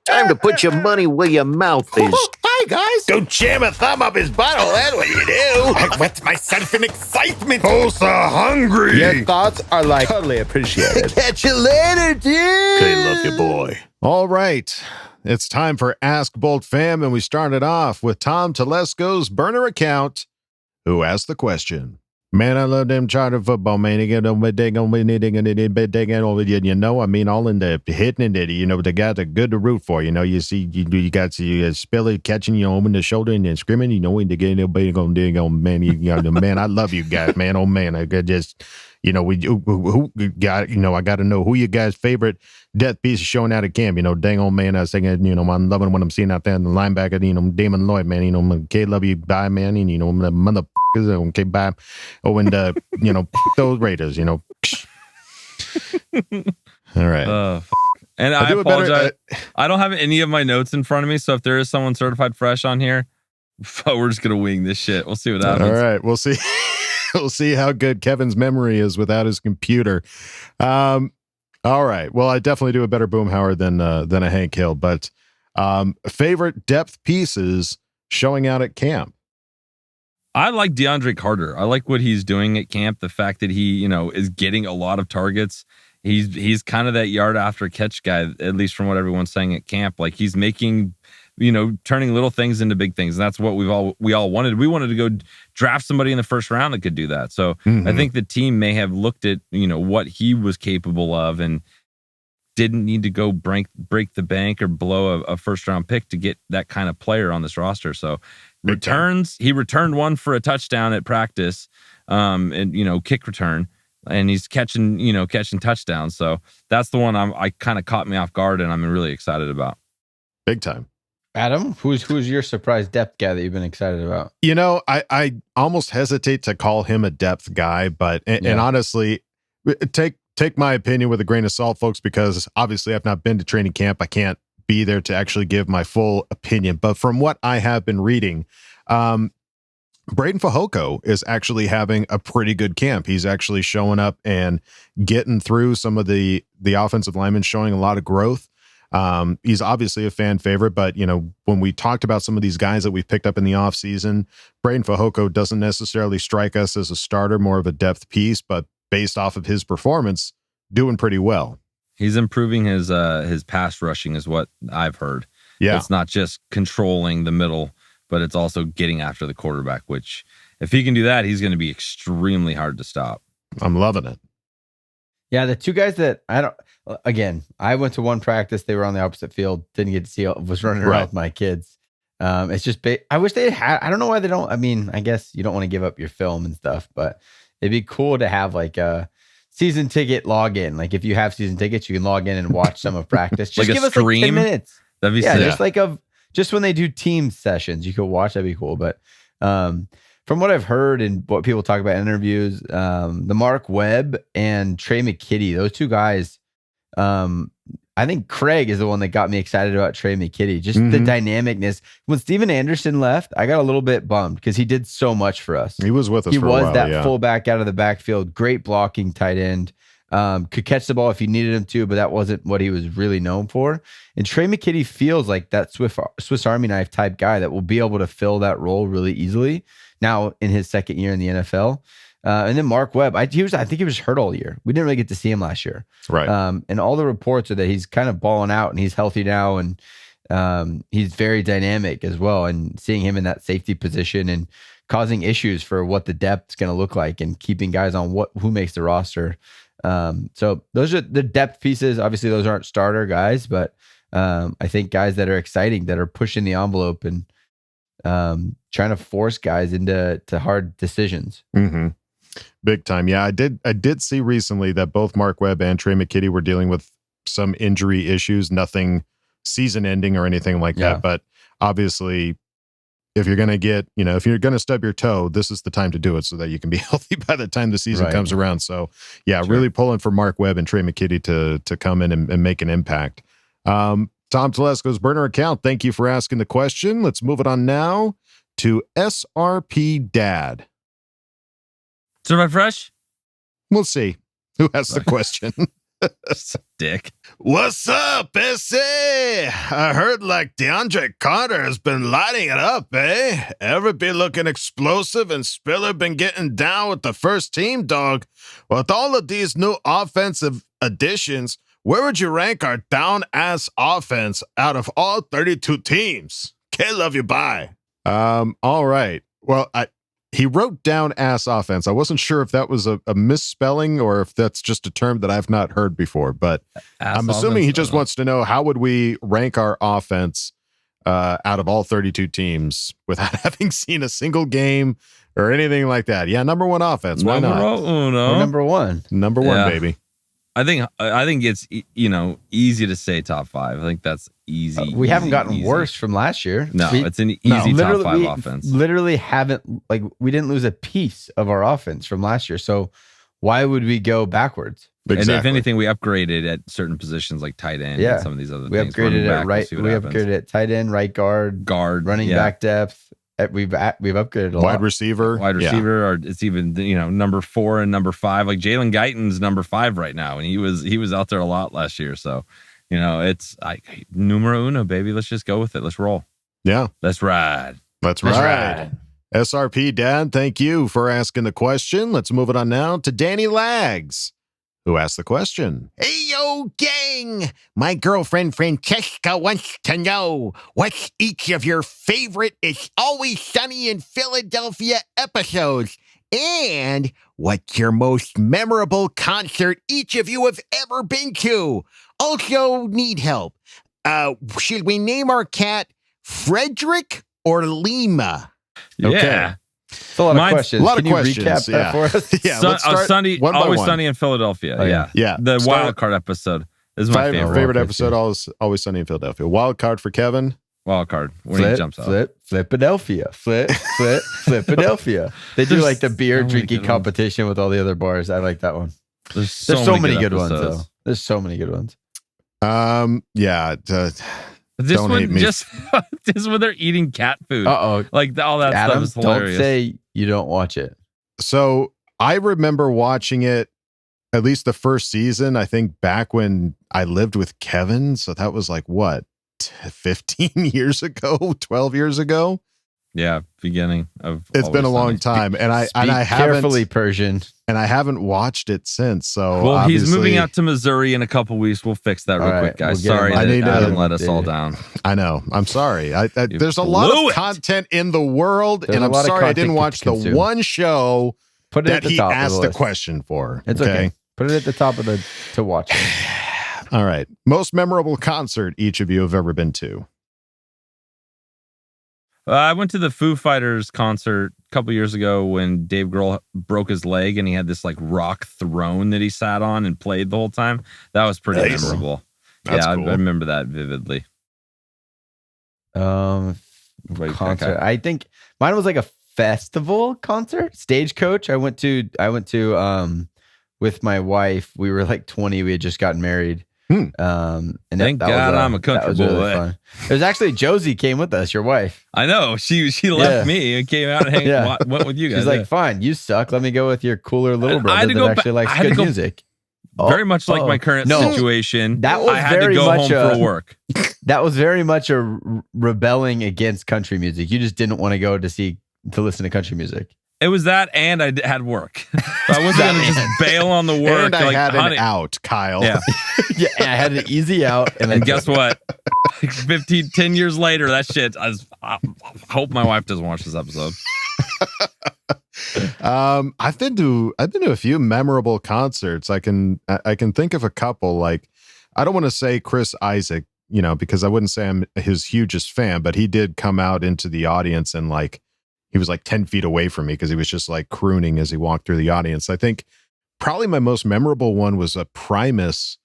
Time to put your money where your mouth is. Hi, guys. Don't jam a thumb up his butthole. That's what you do. I wet myself in excitement. Oh, so hungry. Your thoughts are like totally appreciated. Catch you later, dude. Okay, love you, boy. All right. It's time for Ask Bolt Fam, and we started off with Tom Telesco's burner account, who asked the question. Man, I love them charter football, man. They get over there, all in the hitting it. The guys are good to root for. You see, you got Spiller catching over the shoulder and then screaming. And they get nobody gonna dig on, man. Man, I love you guys, man. Oh man, I just. Who got, I got to know who your guys' favorite death piece is showing out at camp. Dang old man, I was thinking, I'm loving what I'm seeing out there in the linebacker, Damon Lloyd, man, okay, love you, bye, man, and, the motherfuckers, okay, bye. Oh, and, those Raiders, All right. And I apologize. I don't have any of my notes in front of me, so if there is someone certified fresh on here, we're just gonna wing this shit. We'll see what happens. All right, we'll see. We'll see how good Kevin's memory is without his computer. All right. Well, I definitely do a better Boomhauer than a Hank Hill, but favorite depth pieces showing out at camp. I like DeAndre Carter. I like what he's doing at camp. The fact that he, is getting a lot of targets. He's kind of that yard after catch guy, at least from what everyone's saying at camp. Like he's making, turning little things into big things. And that's what we all wanted. We wanted to go draft somebody in the first round that could do that. So I think the team may have looked at, what he was capable of and didn't need to go break the bank or blow a first round pick to get that kind of player on this roster. So he returned one for a touchdown at practice, and kick return, and he's catching touchdowns. So that's the one I kind of caught me off guard, and I'm really excited about. Big time. Adam, who's your surprise depth guy that you've been excited about? I almost hesitate to call him a depth guy, but and honestly, take my opinion with a grain of salt, folks, because obviously I've not been to training camp. I can't be there to actually give my full opinion. But from what I have been reading, Braden Fehoko is actually having a pretty good camp. He's actually showing up and getting through some of the offensive linemen, showing a lot of growth. He's obviously a fan favorite, but when we talked about some of these guys that we've picked up in the offseason, Braden Fehoko doesn't necessarily strike us as a starter, more of a depth piece, but based off of his performance, doing pretty well. He's improving his pass rushing is what I've heard. Yeah. It's not just controlling the middle, but it's also getting after the quarterback, which if he can do that, he's going to be extremely hard to stop. I'm loving it. Yeah, the two guys that I went to one practice. They were on the opposite field. Didn't get to see. Was running around with my kids. It's just. I wish they had. I don't know why they don't. I mean, I guess you don't want to give up your film and stuff, but it'd be cool to have like a season ticket login. Like if you have season tickets, you can log in and watch some of practice. Just like give a us like 10 minutes. That'd be sick. Just when they do team sessions, you could watch. That'd be cool. But from what I've heard and what people talk about in interviews, the Mark Webb and Trey McKitty, those two guys, I think Craig is the one that got me excited about Trey McKitty. Just the dynamicness. When Steven Anderson left, I got a little bit bummed because he did so much for us. He was with us. He for a while, that fullback out of the backfield, great blocking tight end. Could catch the ball if you needed him to, but that wasn't what he was really known for. And Trey McKitty feels like that Swiss Army knife type guy that will be able to fill that role really easily now in his second year in the NFL. And then Mark Webb, I think he was hurt all year. We didn't really get to see him last year. Right. And all the reports are that he's kind of balling out and he's healthy now. And he's very dynamic as well. And seeing him in that safety position and causing issues for what the depth is going to look like and keeping guys on who makes the roster. So those are the depth pieces. Obviously those aren't starter guys, but I think guys that are exciting, that are pushing the envelope and trying to force guys into hard decisions. Mm-hmm. Big time. Yeah, I did see recently that both Mark Webb and Trey McKitty were dealing with some injury issues, nothing season ending or anything like that. But obviously, if you're going to get, if you're going to stub your toe, this is the time to do it so that you can be healthy by the time the season comes around. So really pulling for Mark Webb and Trey McKitty to come in and make an impact. Tom Telesco's burner account. Thank you for asking the question. Let's move it on now to SRP Dad. Certified fresh? We'll see who has the question. Dick. What's up, SA? I heard like DeAndre Carter has been lighting it up, eh? Everybody looking explosive and Spiller been getting down with the first team, dog. With all of these new offensive additions, where would you rank our down-ass offense out of all 32 teams? Okay, love you, bye. All right. Well, he wrote down ass offense. I wasn't sure if that was a misspelling or if that's just a term that I've not heard before, but I'm assuming he just wants to know how would we rank our offense out of all 32 teams without having seen a single game or anything like that. Yeah, number one offense. Why not? Number one. Number one, baby. I think it's easy to say top five. I think that's easy. We haven't gotten worse from last year. No, it's an easy top five offense. Literally we didn't lose a piece of our offense from last year. So why would we go backwards? And if Exactly. anything, we upgraded at certain positions like tight end Yeah. and some of these other We things. upgraded Running at back, right. we'll see what We happens. upgraded at tight end, right guard, running yeah. back depth. We've upgraded a lot. Wide receiver. Or it's even number 4 and number 5. Like Jalen Guyton's number 5 right now, and he was out there a lot last year. So, it's like numero uno, baby. Let's just go with it. Let's roll. Yeah, let's ride. Let's ride. SRP Dad, thank you for asking the question. Let's move it on now to Danny Lags, who asked the question. Hey, yo, gang! My girlfriend Francesca wants to know what's each of your favorite It's Always Sunny in Philadelphia episodes, and what's your most memorable concert each of you have ever been to? Also, need help. Should we name our cat Frederick or Lima? Yeah. Okay. It's a lot of questions. A lot Can of you questions. recap that for us? Yeah, let's start one by Always one. Sunny in Philadelphia. Okay. Yeah. The Start- wild card episode is my favorite. episode. Always Sunny in Philadelphia. Wild card for Kevin. Wild card when he jumps out. Flipadelphia. Flipadelphia. They do like the beer drinking competition with all the other bars. I like that one. There's so many good ones, episodes. though. There's so many good ones. Yeah. This don't one hate me. just when they're eating cat food. Uh-oh. Like all that Adam, stuff is hilarious. don't say you don't watch it. So I remember watching it, at least the first season, I think back when I lived with Kevin. So that was like, what, 15 years ago, 12 years ago? Yeah, beginning of. It's been a Always long Sunny. time. And I Speak haven't, carefully, Persian. and I haven't watched it since. So Well, he's obviously- moving out to Missouri in a couple weeks. We'll fix that real All right, quick, guys. we'll get Sorry him. I need that to- Adam let us all down. I know. I'm sorry. There's a lot blew of it. content in the world, There's and a I'm lot of sorry I content didn't to watch the consume. one show Put it that at the he top of asked the the list. question for. It's okay. Put it at the top of the to watch it. All right. Most memorable concert each of you have ever been to? I went to the Foo Fighters concert a couple years ago when Dave Grohl broke his leg and he had this like rock throne that he sat on and played the whole time. That was pretty Nice. memorable. That's I cool. remember that vividly. Concert. I think mine was like a festival concert, Stagecoach. I went to with my wife. We were like 20. We had just gotten married. And Thank God I'm a country boy. Fun. It was actually Josie came with us, your wife. I know she left me and came out and went with you guys. She's like, fine, you suck. Let me go with your cooler little I had brother to that go actually likes good music. very much like my current situation. That was I had to very go much home for work. That was very much a rebelling against country music. You just didn't want to go to listen to country music. It was that, and I had work. So I wasn't going to just bail on the work. And I like, had honey, an out, Kyle. Yeah. Yeah, and I had an easy out. And guess what? 10 years later, that shit, I hope my wife doesn't watch this episode. I've been to a few memorable concerts. I can think of a couple. Like, I don't want to say Chris Isaac, because I wouldn't say I'm his hugest fan, but he did come out into the audience and like he was like 10 feet away from me because he was just like crooning as he walked through the audience. I think probably my most memorable one was a Primus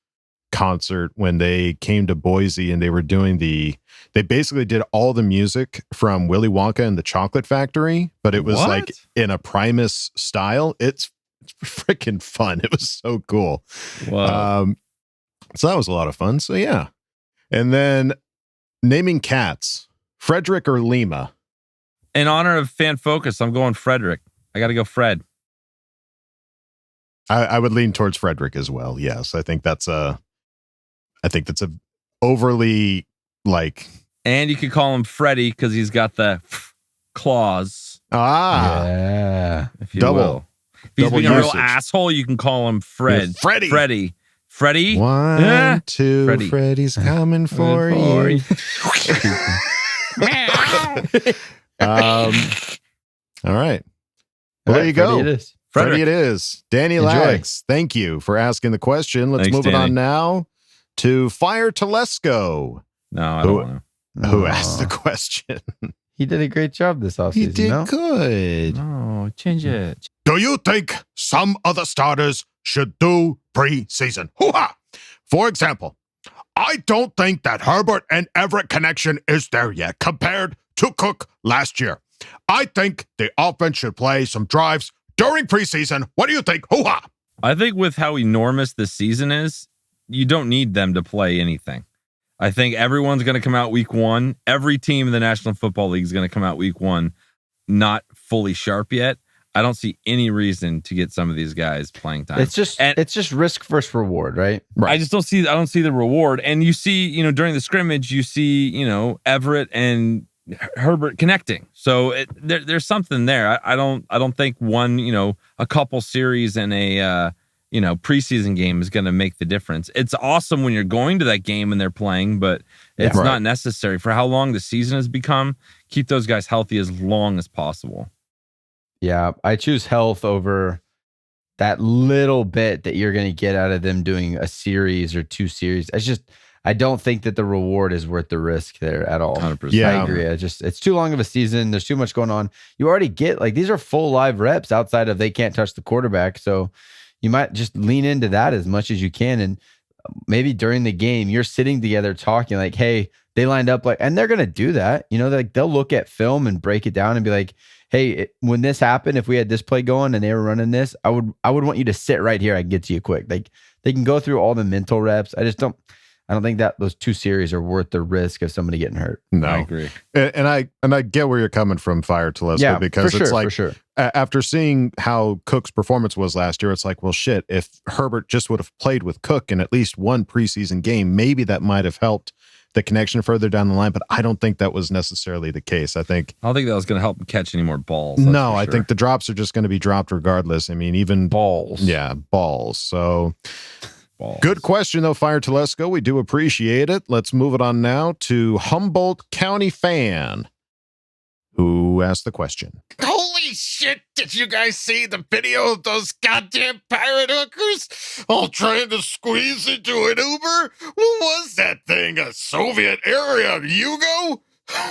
concert when they came to Boise and they were doing they basically did all the music from Willy Wonka and the Chocolate Factory, but it was like in a Primus style. It's freaking fun. It was so cool. Wow. So that was a lot of fun. So yeah. And then naming cats, Frederick or Lima? In honor of Fan Focus, I'm going Frederick. I got to go Fred. I would lean towards Frederick as well. Yes. I think that's a overly like. And you could call him Freddy because he's got the claws. Yeah. If you Double. will. If he's Double being a real usage. asshole, you can call him Fred. Freddy. Freddy. 1, 2, Freddy. Freddy's coming for you. All right. Well, there you go. Freddie it is. Freddie it is. Danny Enjoy. Lags, thank you for asking the question. Let's Thanks, move it Danny. on now to Fire Telesco, No, I don't want to. who asked the question. He did a great job this offseason. He did no? good. No, change it. Do you think some of the starters should do preseason? Hoo-ha! For example, I don't think that Herbert and Everett connection is there yet compared to Cook last year. I think the offense should play some drives during preseason. What do you think? Hoo-ha! I think with how enormous this season is, you don't need them to play anything. I think everyone's going to come out week one. Every team in the National Football League is going to come out week one not fully sharp yet. I don't see any reason to get some of these guys playing time. It's just risk versus reward, right? I don't see the reward. And you see, during the scrimmage, you see, Everett and Herbert connecting. So there's something there. I don't think one, a couple series and a preseason game is going to make the difference. It's awesome when you're going to that game and they're playing, but it's not necessary for how long the season has become. Keep those guys healthy as long as possible. Yeah, I choose health over that little bit that you're going to get out of them doing a series or two series. I don't think that the reward is worth the risk there at all. 100%. Yeah. I agree. It's too long of a season. There's too much going on. You already get these are full live reps outside of they can't touch the quarterback. So you might just lean into that as much as you can. And maybe during the game, you're sitting together talking like, hey, they lined up and they're going to do that. They'll look at film and break it down and be like, hey, when this happened, if we had this play going and they were running this, I would want you to sit right here. I can get to you quick. Like they can go through all the mental reps. I don't think that those two series are worth the risk of somebody getting hurt. No, I agree. And I get where you're coming from, Fire Telesco, because it's like, after seeing how Cook's performance was last year, it's like, well, shit, if Herbert just would have played with Cook in at least one preseason game, maybe that might have helped the connection further down the line, but I don't think that was necessarily the case. I don't think that was going to help him catch any more balls. No, I think the drops are just going to be dropped regardless. I mean, even balls. Yeah, balls. So good question, though, Fire Telesco. We do appreciate it. Let's move it on now to Humboldt County Fan, who asked the question. Holy shit, did you guys see the video of those goddamn pirate hookers all trying to squeeze into an Uber? What was that thing, a Soviet-era Yugo?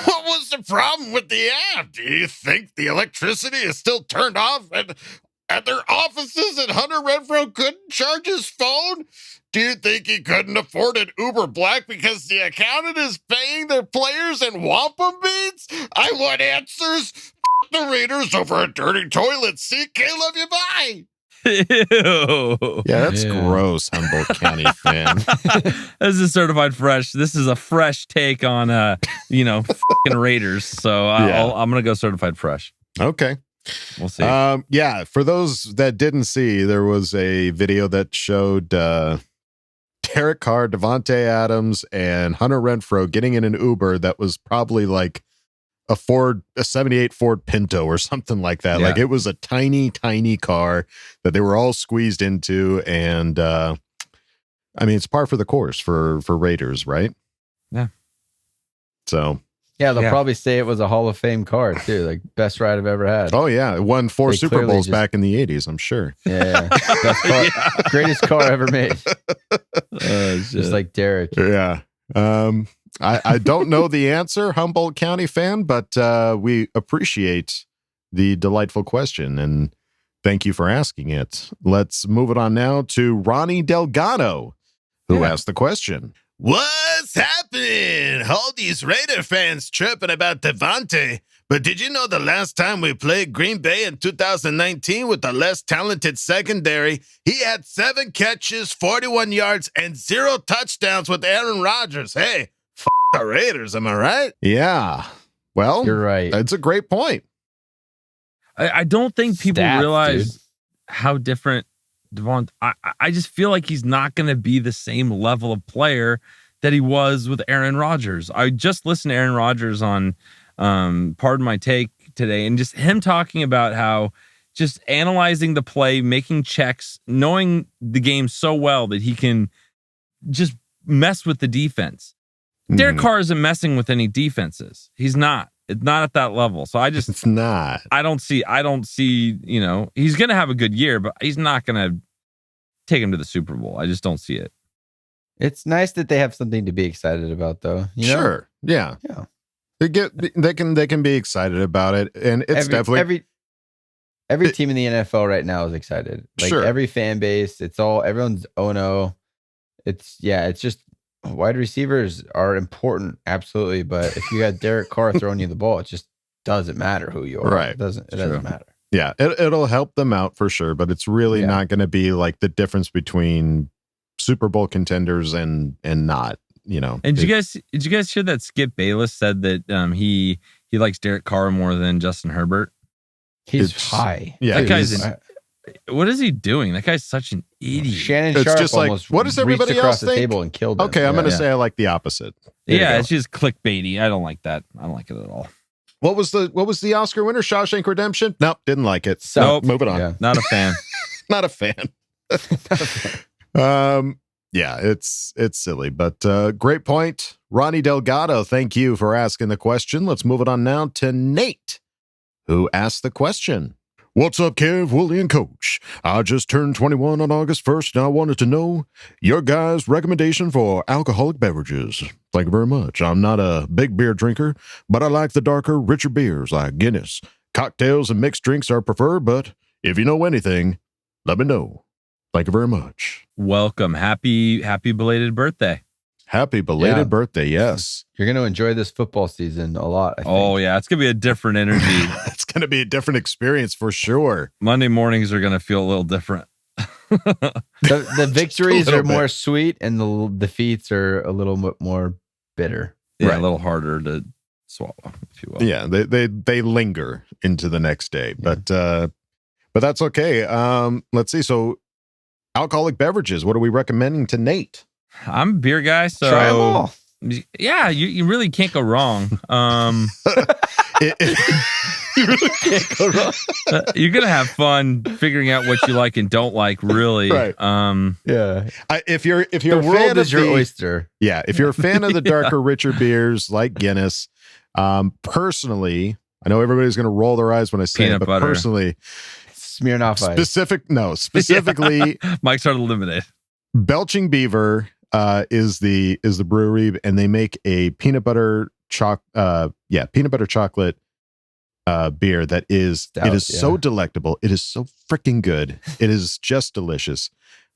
What was the problem with the app? Do you think the electricity is still turned off at their offices and Hunter Renfro couldn't charge his phone? Do you think he couldn't afford an Uber Black because the accountant is paying their players in wampum beads? I want answers. The Raiders over a dirty toilet seat. Caleb, you bye. Ew. Yeah, that's gross, Humboldt County Fan. This is certified fresh. This is a fresh take on, fucking Raiders. So I'm going to go certified fresh. Okay. We'll see. Yeah, for those that didn't see, there was a video that showed Derek Carr, Devontae Adams, and Hunter Renfro getting in an Uber that was probably like a 78 Ford Pinto or something like that. Yeah. Like it was a tiny, tiny car that they were all squeezed into. And I mean, it's par for the course for Raiders, right? Yeah. So. Yeah, they'll probably say it was a Hall of Fame car too, like best ride I've ever had. Oh yeah, it won 4 Super Bowls back in the 80s, I'm sure. Yeah. Best car, greatest car ever made. Just like Derek. Yeah. I don't know the answer, Humboldt County Fan, but we appreciate the delightful question and thank you for asking it. Let's move it on now to Ronnie Delgado, who asked the question. What's happening? All these Raider fans tripping about Devontae. But did you know the last time we played Green Bay in 2019 with a less talented secondary, he had 7 catches, 41 yards, and 0 touchdowns with Aaron Rodgers? Hey, the Raiders, am I right? Yeah. Well, you're right. It's a great point. I don't think people realize how different Devon. I just feel like he's not going to be the same level of player that he was with Aaron Rodgers. I just listened to Aaron Rodgers on Pardon My Take today, and just him talking about how just analyzing the play, making checks, knowing the game so well that he can just mess with the defense. Derek Carr isn't messing with any defenses. He's not. It's not at that level. So it's not. I don't see, he's going to have a good year, but he's not going to take him to the Super Bowl. I just don't see it. It's nice that they have something to be excited about, though. Sure. Yeah. They can be excited about it. And it's definitely every team in the NFL right now is excited. Like every fan base, everyone's 0-0. It's just wide receivers are important, absolutely. But if you got Derek Carr throwing you the ball, it just doesn't matter who you are. Right. It doesn't matter. Yeah, it'll help them out for sure, but it's really not going to be like the difference between Super Bowl contenders and not. And did you guys hear that Skip Bayless said that he likes Derek Carr more than Justin Herbert? He's high. Yeah, that guy's. What is he doing? That guy's such an idiot. Shannon it's Sharp just like, almost what does everybody reached across else the think? table and killed him. Okay, I'm going to say I like the opposite. There It's just clickbaity. I don't like that. I don't like it at all. What was the Oscar winner? Shawshank Redemption? Nope, didn't like it. So, nope, moving on. Yeah, not a fan. Not a fan. Yeah, it's silly, but great point. Ronnie Delgado, thank you for asking the question. Let's move it on now to Nate, who asked the question. What's up, Kev, Willie, and Coach? I just turned 21 on August 1st, and I wanted to know your guys' recommendation for alcoholic beverages. Thank you very much. I'm not a big beer drinker, but I like the darker, richer beers like Guinness. Cocktails and mixed drinks are preferred, but if you know anything, let me know. Thank you very much. Welcome. Happy belated birthday. Happy belated birthday, yes. You're going to enjoy this football season a lot, I think. Oh, yeah. It's going to be a different energy. It's going to be a different experience for sure. Monday mornings are going to feel a little different. The victories are bit. more sweet and the defeats are a little bit more bitter. Yeah, Right. a little harder to swallow, if you will. Yeah, they linger into the next day, but that's okay. Let's see. So, alcoholic beverages. What are we recommending to Nate? I'm a beer guy, so Try 'em all. Yeah, you really can't go wrong. You really can't go wrong. You're gonna have fun figuring out what you like and don't like. Really, Right. Yeah. If you're The a fan world is of your the, oyster. yeah, if you're a fan of the darker, richer beers like Guinness, personally, I know everybody's going to roll their eyes when I say Peanut it, but butter. personally, Smirnoff Ice. specifically, Mike's hard to eliminate. Belching Beaver is the brewery, and they make a peanut butter chocolate beer that is Stout, it is yeah. so delectable. It is so freaking good. It is just delicious.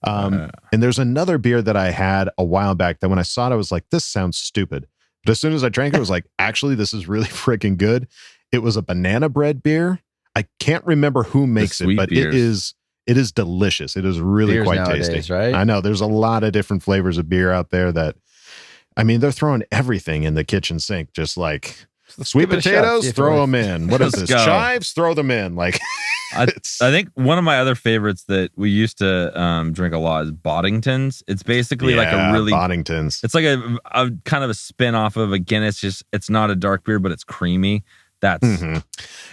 And there's another beer that I had a while back that when I saw it, I was like, this sounds stupid. But as soon as I drank it, I was like, actually, this is really freaking good. It was a banana bread beer. I can't remember who makes it, sweet but beers. it is delicious. It is really Beers quite nowadays, tasty. right? I know there's a lot of different flavors of beer out there that, I mean, they're throwing everything in the kitchen sink, just like sweet give it a shot, see potatoes, if it throw works. them in. What is Let's this? go. Chives, throw them in. Like, I think one of my other favorites that we used to drink a lot is Boddington's. It's basically like a really Boddington's. It's like a kind of a spin off of a Guinness. Just it's not a dark beer, but it's creamy. That's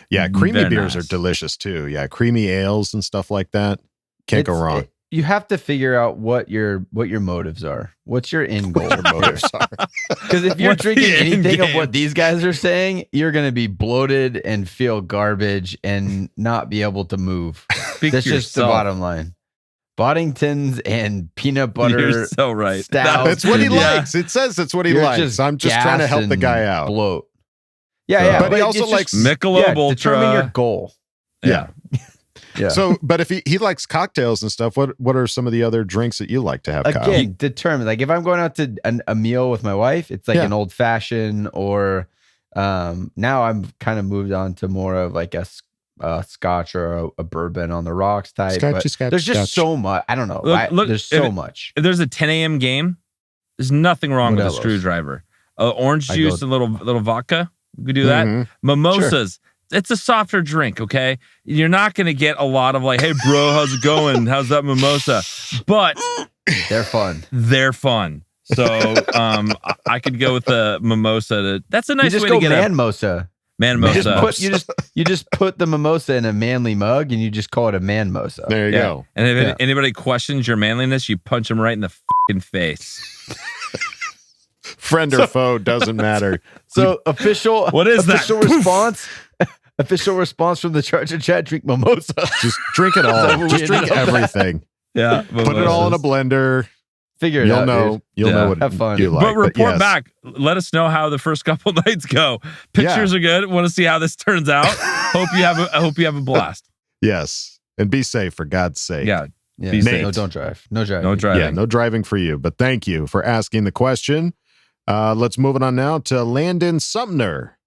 Yeah, creamy very beers nice. are delicious too. Yeah, creamy ales and stuff like that. Can't go wrong. You have to figure out what your motives are. What's your end goal? Motives are. Because if you're What's the drinking end anything of game? what these guys are saying, you're going to be bloated and feel garbage and not be able to move. Speak That's for just the yourself. bottom line. Boddington's and peanut butter. You're so right. stout. That's what he and- likes. It says that's what he You're likes. I'm just trying to gas help the and guy out. Bloat. Yeah. But he it's also just- likes Michelob Ultra. Determine your goal. Yeah. Yeah. So, but if he likes cocktails and stuff, what are some of the other drinks that you like to have, Kyle? Again, determined. Like if I'm going out to a meal with my wife, it's like Yeah. an old fashioned or now I'm kind of moved on to more of like a scotch or a bourbon on the rocks type. Scotchy, but scotch, there's just scotch. so much. I don't know. Look, there's so if- much. If there's a 10 a.m. game, there's nothing wrong with a Modelo's. screwdriver. Orange I juice go- and little vodka. We could do that. Mhm. Mimosas. It's a softer drink, okay? You're not going to get a lot of like, hey, bro, how's it going? How's that mimosa? But They're fun. they're fun. So I could go with the mimosa. That's a You nice just way go to get manmosa. manmosa. You just put the mimosa in a manly mug and you just call it a manmosa. There you Yeah. go. And if Yeah. anybody questions your manliness, you punch them right in the fucking face. Friend or foe doesn't matter. So official. What is that? official Poof. response? Official response from the Charger Chat: drink mimosa. Just drink it Is that all. what Just we drink ended up at? everything. Yeah. Put it all in a blender. Figure it You'll out. know. dude. You'll Yeah. know what Have fun. you like. But report yes. back. Let us know how the first couple nights go. Pictures are good. Want to see how this turns out. I hope you have a blast. Yes, and be safe for God's sake. Yeah. Yeah, Be safe. no, don't drive. No driving. No driving. Yeah, no driving for you. But thank you for asking the question. Let's move it on now to Landon Sumner,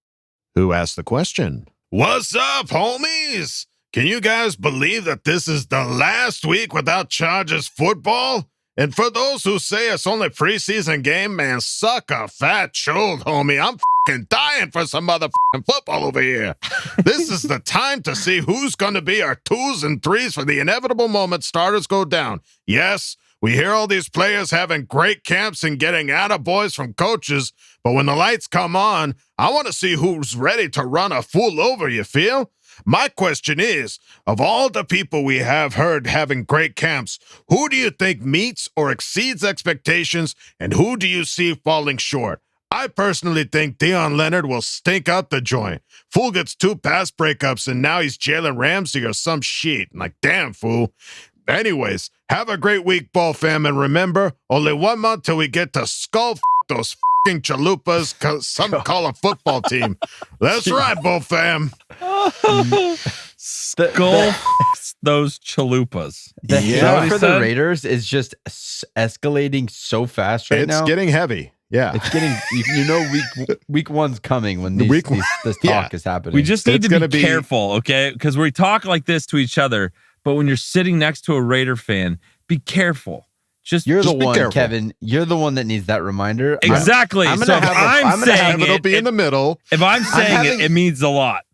who asked the question. What's up, homies? Can you guys believe that this is the last week without Chargers football? And for those who say it's only preseason game, man, suck a fat shoulder, homie. I'm fucking dying for some motherfucking football over here. This is the time to see who's going to be our 2s and 3s for the inevitable moment starters go down. Yes, we hear all these players having great camps and getting attaboys from coaches, but when the lights come on, I want to see who's ready to run a fool over, you feel? My question is, of all the people we have heard having great camps, who do you think meets or exceeds expectations, and who do you see falling short? I personally think Deion Leonard will stink out the joint. Fool gets 2 pass breakups, and now he's Jalen Ramsey or some shit. Like, damn, fool. Anyways, have a great week, Ball fam, and remember, only 1 month till we get to skull those fucking chalupas, cause some call a football team. That's right, Ball fam. Skull those chalupas. The hate for the Raiders is just escalating so fast right now. It's getting heavy. Yeah. It's getting, week one's coming when this talk is happening. We just need to be careful, okay? Because we talk like this to each other, but when you're sitting next to a Raider fan, be careful. You're the one, Kevin. You're the one that needs that reminder. Exactly. I'm so if I'm saying it'll be in the middle. If I'm saying it means a lot.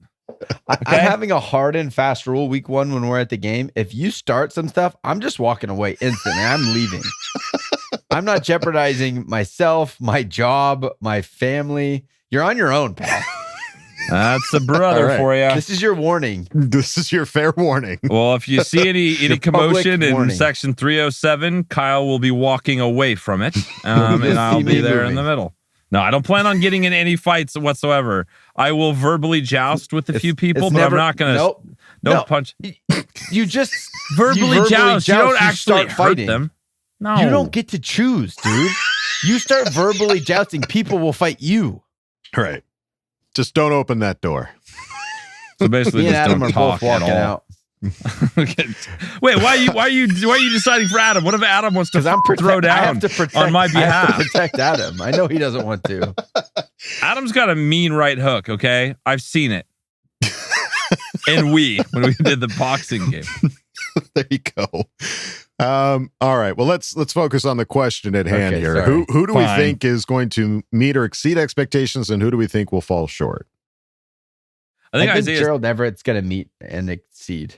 Okay? I'm having a hard and fast rule week 1 when we're at the game. If you start some stuff, I'm just walking away instantly. I'm leaving. I'm not jeopardizing myself, my job, my family. You're on your own, pal. That's a brother for you. This is your warning. This is your fair warning. Well, if you see any commotion in section 307, Kyle will be walking away from it, and I'll be there in the middle. No, I don't plan on getting in any fights whatsoever. I will verbally joust with a few people, but I'm not going to. No punch. You just verbally joust. You don't actually start fighting them. No, you don't get to choose, dude. You start verbally jousting, people will fight you. Right. Just don't open that door. So basically, me and just Adam don't are talk both walking out. Wait, why are you deciding for Adam? What if Adam wants to throw down on my behalf? I have to protect Adam. I know he doesn't want to. Adam's got a mean right hook. Okay, I've seen it. And when we did the boxing game. There you go. All right. Well, let's focus on the question at hand here. Sorry. Who do we think is going to meet or exceed expectations, and who do we think will fall short? I think Gerald Everett's going to meet and exceed.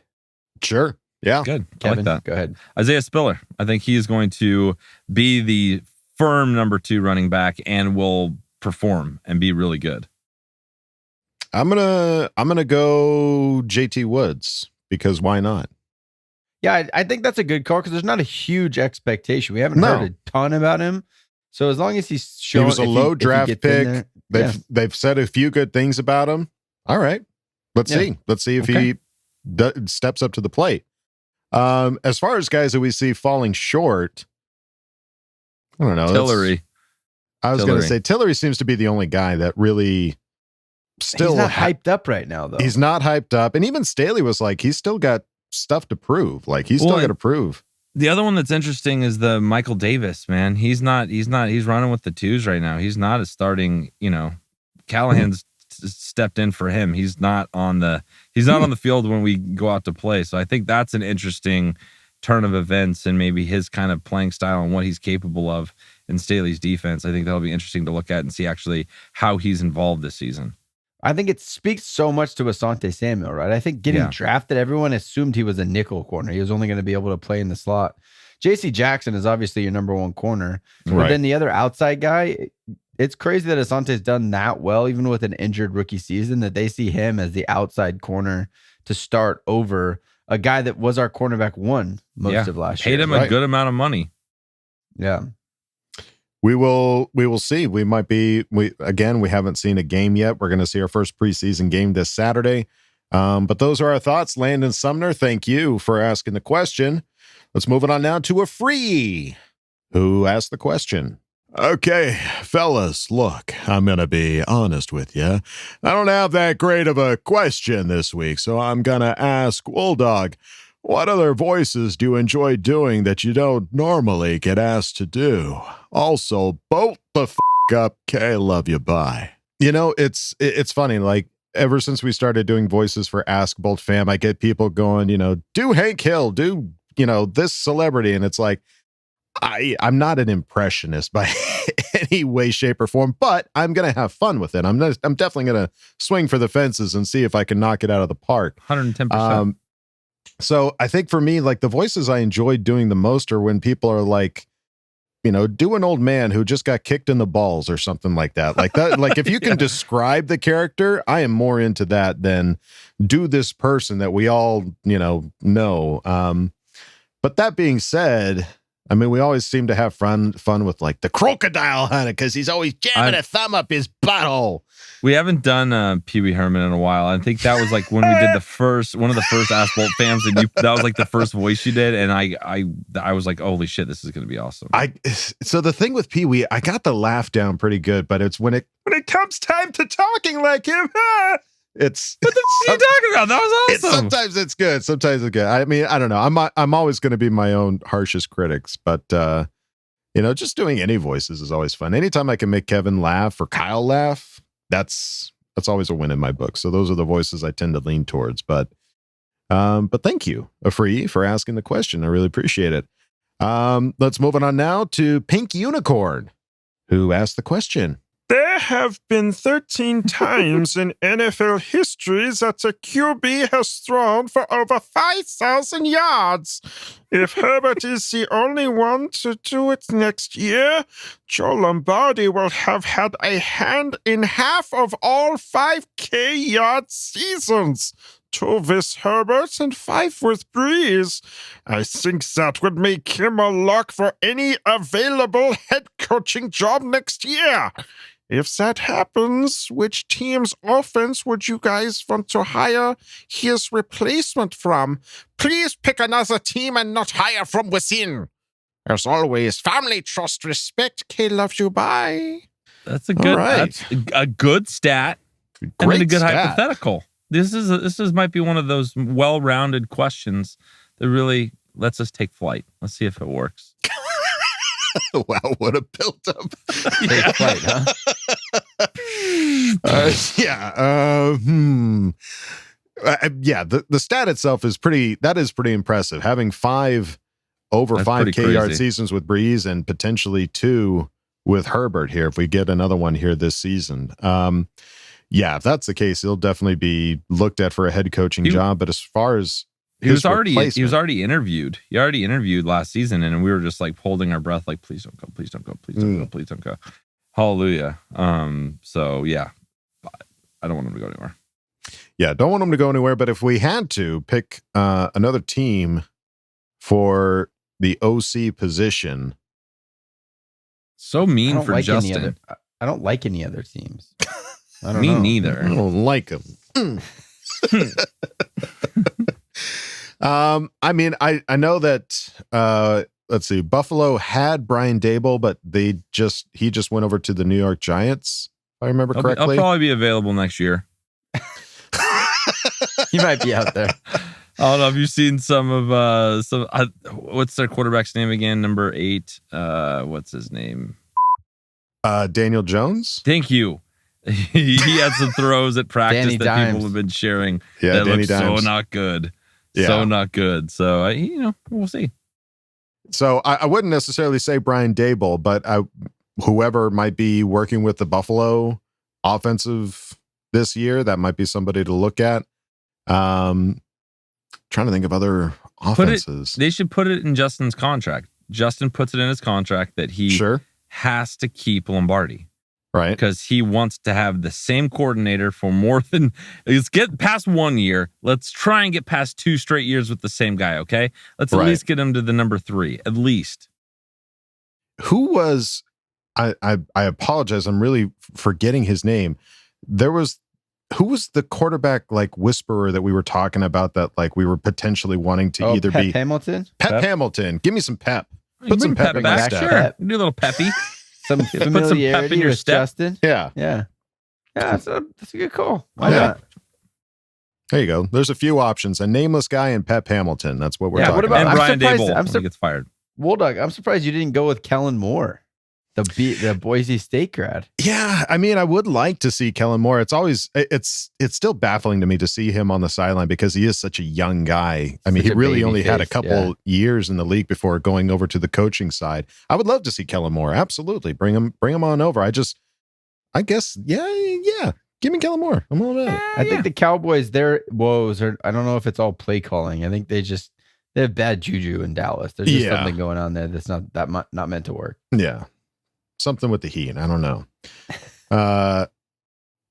Sure. Yeah. Good. Kevin, I like that. Go ahead. Isaiah Spiller. I think he's going to be the firm number 2 running back and will perform and be really good. I'm gonna go JT Woods because why not? Yeah, I think that's a good call because there's not a huge expectation. We haven't heard a ton about him. So as long as he's shown, he was a low draft pick. They've said a few good things about him. All right, let's see. Let's see if he steps up to the plate. As far as guys that we see falling short, I don't know. Tillery. I was going to say Tillery seems to be the only guy that really still he's not hyped up right now, though. He's not hyped up, and even Staley was like, he's still got stuff to prove. Like he's still got to prove. The other one that's interesting is the Michael Davis, man. He's running with the 2s right now. He's not a starting, Callahan's stepped in for him. He's not on the field when we go out to play. So I think that's an interesting turn of events and maybe his kind of playing style and what he's capable of in Staley's defense. I think that'll be interesting to look at and see actually how he's involved this season. I think it speaks so much to Asante Samuel, right? I think getting drafted, everyone assumed he was a nickel corner. He was only going to be able to play in the slot. J.C. Jackson is obviously your number 1 corner. But then the other outside guy, it's crazy that Asante's done that well, even with an injured rookie season, that they see him as the outside corner to start over a guy that was our cornerback 1 most of last year. Paid him a good amount of money. Yeah. We will see. We haven't seen a game yet. We're going to see our first preseason game this Saturday. But those are our thoughts. Landon Sumner, thank you for asking the question. Let's move it on now to a free. Who asked the question? Okay, fellas, look, I'm going to be honest with you. I don't have that great of a question this week, so I'm going to ask Wolldog, what other voices do you enjoy doing that you don't normally get asked to do? Also, bolt the f*** up. Okay, love you, bye. It's funny. Like, ever since we started doing voices for Ask Boltfam, I get people going, do Hank Hill, do, this celebrity. And it's like, I'm not an impressionist by any way, shape, or form, but I'm going to have fun with it. I'm definitely going to swing for the fences and see if I can knock it out of the park. 110%. So I think for me, like the voices I enjoy doing the most are when people are like, do an old man who just got kicked in the balls or something like that. Like that, like if you can describe the character, I am more into that than do this person that we all, know. But that being said, I mean, we always seem to have fun with like the crocodile hunter because he's always jamming a thumb up his butthole. We haven't done Pee Wee Herman in a while. I think that was like when we did one of the first Ask Bolt fans, and that was like the first voice you did, and I was like, holy shit, this is going to be awesome. So the thing with Pee Wee, I got the laugh down pretty good, but it's when it comes time to talking like him. It's what the fuck are you talking about? That was awesome. Sometimes it's good. Sometimes it's good. I mean, I don't know. I'm always going to be my own harshest critics, but just doing any voices is always fun. Anytime I can make Kevin laugh or Kyle laugh, that's always a win in my book. So those are the voices I tend to lean towards. But thank you, Afree, for asking the question. I really appreciate it. Let's move on now to Pink Unicorn, who asked the question. There have been 13 times in NFL history that a QB has thrown for over 5,000 yards. If Herbert is the only one to do it next year, Joe Lombardi will have had a hand in half of all 5K yard seasons. 2 with Herbert and 5 with Breeze. I think that would make him a lock for any available head coaching job next year. If that happens, which team's offense would you guys want to hire his replacement from? Please pick another team and not hire from within. As always, family, trust, respect. K loves you. Bye. That's a good. That's a good stat. Great and then a good stat. hypothetical. This might be one of those well-rounded questions that really lets us take flight. Let's see if it works. Wow, what a build-up. Take flight, huh? The stat itself is pretty impressive. Having 5 over 5K yard seasons with Breeze and potentially 2 with Herbert here if we get another one here this season. If that's the case, he'll definitely be looked at for a head coaching job. But as far as he was already interviewed. He already interviewed last season, and we were just like holding our breath, like, please don't go, please don't go, please don't go, please don't go. Hallelujah. So yeah, I don't want him to go anywhere. Yeah, don't want him to go anywhere. But if we had to pick another team for the OC position, so mean for Justin. I don't like any other teams. Me neither. I don't like him. I mean, I know that let's see, Buffalo had Brian Daboll, but he just went over to the New York Giants, if I remember correctly. I'll probably be available next year. He might be out there. I don't know if you've seen some of what's their quarterback's name again? Number 8. What's his name? Daniel Jones. Thank you. He had some throws at practice Danny that Dimes. people have been sharing. Yeah, that Danny look so Dimes. not good. Yeah. So not good. So we'll see. So I wouldn't necessarily say Brian Daboll, but whoever might be working with the Buffalo offensive this year, that might be somebody to look at. Trying to think of other offenses. They should put it in Justin's contract. Justin puts it in his contract that he has to keep Lombardi. Right. Because he wants to have the same coordinator for more than, let's get past 1 year. Let's try and get past 2 straight years with the same guy. Okay. Let's at least get him to the number 3, at least. Who was, I apologize. I'm really forgetting his name. Who was the quarterback like whisperer that we were talking about that like we were potentially wanting to either Pep be Hamilton? Pep Hamilton. Give me some pep. Put some pep in my back. step. Sure. Do a little peppy. Some familiarity in your with step. Justin. Yeah. That's a good call. Why not? There you go. There's a few options. A nameless guy and Pep Hamilton. That's what we're talking what about about. And Brian Daboll when he gets fired. Woldog, I'm surprised you didn't go with Kellen Moore. the Boise State grad. Yeah, I mean, I would like to see Kellen Moore. It's still baffling to me to see him on the sideline because he is such a young guy. I mean, he really only had a couple years in the league before going over to the coaching side. I would love to see Kellen Moore. Absolutely, bring him on over. I guess, yeah. Give me Kellen Moore. I'm all about it. I think the Cowboys, their woes are, I don't know if it's all play calling. I think they have bad juju in Dallas. There's just something going on there that's not meant to work. Yeah. Something with the Heat. I don't know.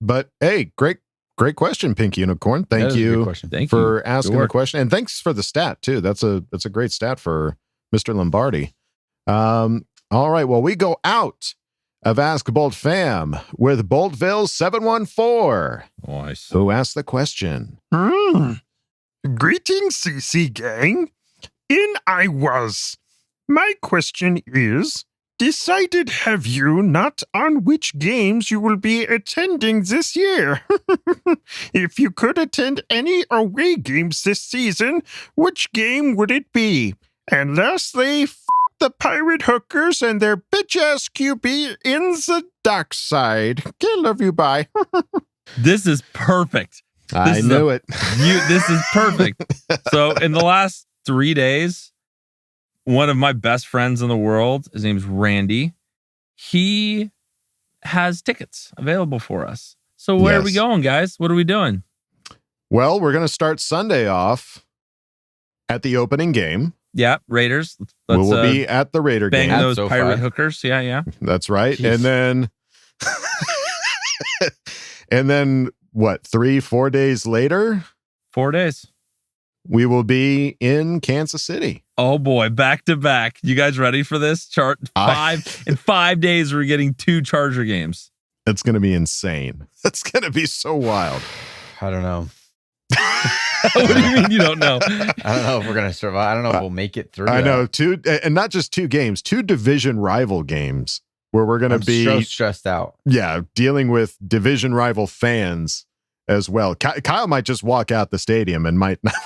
But hey, great question, Pink Unicorn. Thank you for asking the question. And thanks for the stat too. That's a great stat for Mr. Lombardi. All right. Well, we go out of Ask Bolt Fam with Boltville 714. Nice. Who asked the question? Greetings, CC gang. In I was. My question is, decided have you not on which games you will be attending this year? If you could attend any away games this season, which game would it be? And lastly, the pirate hookers and their bitch-ass QB in the dockside. Can't love you, bye. This is perfect. I knew it. This is perfect. So in the last 3 days, one of my best friends in the world, his name's Randy, he has tickets available for us. So where are we going, guys? What are we doing? Well, we're going to start Sunday off at the opening game. Yeah, Raiders. We will be at the Raider bang game. Those pirate hookers. Yeah. That's right. Jeez. And then what, 3-4 days later? 4 days. We will be in Kansas City. Oh boy, back to back. You guys ready for this? In 5 days, we're getting 2 Charger games. It's going to be insane. It's going to be so wild. I don't know. What do you mean you don't know? I don't know if we're going to survive. I don't know if we'll make it through. I know, and not just 2 games, 2 division rival games where we're going to be so stressed out. Yeah, dealing with division rival fans as well. Kyle might just walk out the stadium and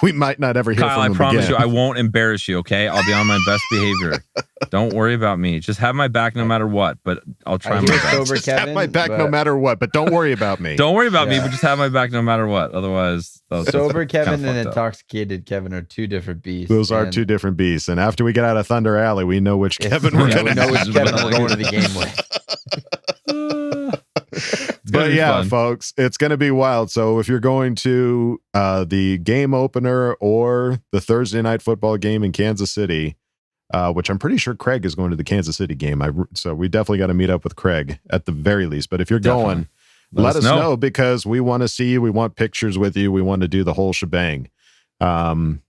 we might not ever hear Kyle, from him I promise again. you, I won't embarrass you, okay? I'll be on my best behavior. Don't worry about me. Just have my back no matter what, but I'll try my best. Sober Just Kevin, have my back no matter what, but don't worry about me. Don't worry about me, but just have my back no matter what. Otherwise, sober Kevin and intoxicated Kevin are 2 different beasts. Those are 2 different beasts. And after we get out of Thunder Alley, we know which Kevin we're going to know which Kevin we're going to the game with. But yeah, folks, it's going to be wild. So if you're going to the game opener or the Thursday night football game in Kansas City, which I'm pretty sure Craig is going to the Kansas City game. So we definitely got to meet up with Craig at the very least. But if you're going, let us know because we want to see you. We want pictures with you. We want to do the whole shebang. And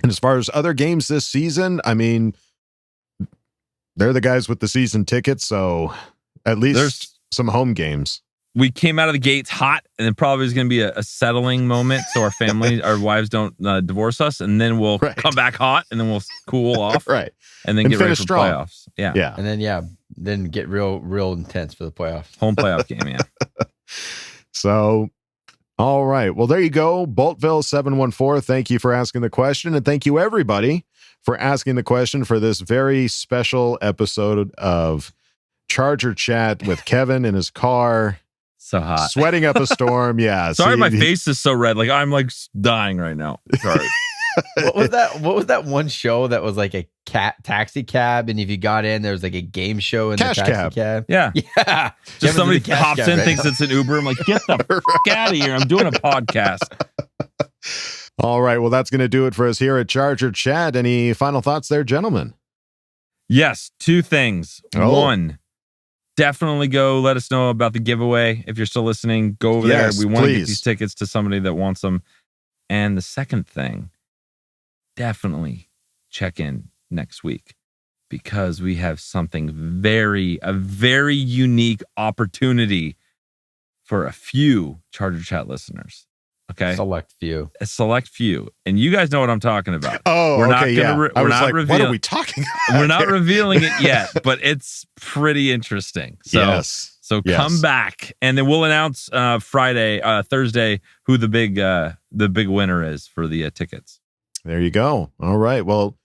as far as other games this season, I mean, they're the guys with the season tickets. So at least there's some home games. We came out of the gates hot, and then probably is going to be a settling moment so our wives don't divorce us, and then we'll come back hot, and then we'll cool off, right? And then get ready for playoffs. Yeah, and then get real intense for the playoffs. Home playoff game, yeah. So, all right. Well, there you go, Boltville 714. Thank you for asking the question, and thank you everybody for asking the question for this very special episode of Charger Chat with Kevin in his car. So hot. Sweating up a storm. Yeah. Sorry, my face is so red. Like I'm like dying right now. Sorry. What was that one show that was like a taxi cab, and if you got in, there was like a game show in Cash the taxi cab. Yeah. Just somebody hops in, thinks it's an Uber. I'm like, get the fuck out of here. I'm doing a podcast. All right. Well, that's going to do it for us here at Charger Chat. Any final thoughts there, gentlemen? Yes. 2 things. One, definitely go let us know about the giveaway. If you're still listening, go over there. We want to get these tickets to somebody that wants them. And the second thing, definitely check in next week because we have something a very unique opportunity for a few Charger Chat listeners. Okay. A select few. And you guys know what I'm talking about. Oh, we're not okay, gonna I was like, what are we talking about? We're not revealing it yet, but it's pretty interesting. So come back, and then we'll announce Thursday, who the big winner is for the tickets. There you go. All right. Well,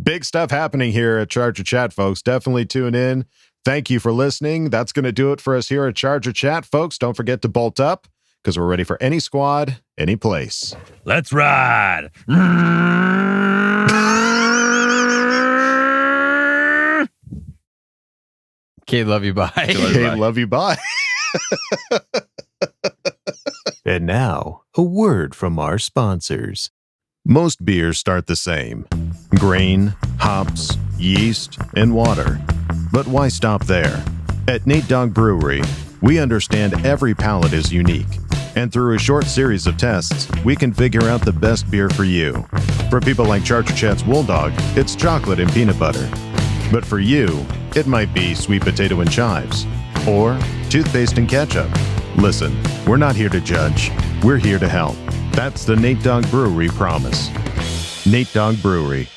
big stuff happening here at Charger Chat, folks. Definitely tune in. Thank you for listening. That's going to do it for us here at Charger Chat. Folks, don't forget to bolt up because we're ready for any squad, any place. Let's ride. Okay, love you, bye. Okay, love you, bye. And now, a word from our sponsors. Most beers start the same: grain, hops, yeast, and water. But why stop there? At Natedog Brewery, we understand every palate is unique. And through a short series of tests, we can figure out the best beer for you. For people like Charger Chat's Wool Dog, it's chocolate and peanut butter. But for you, it might be sweet potato and chives, or toothpaste and ketchup. Listen, we're not here to judge. We're here to help. That's the Natedog Brewery promise. Natedog Brewery.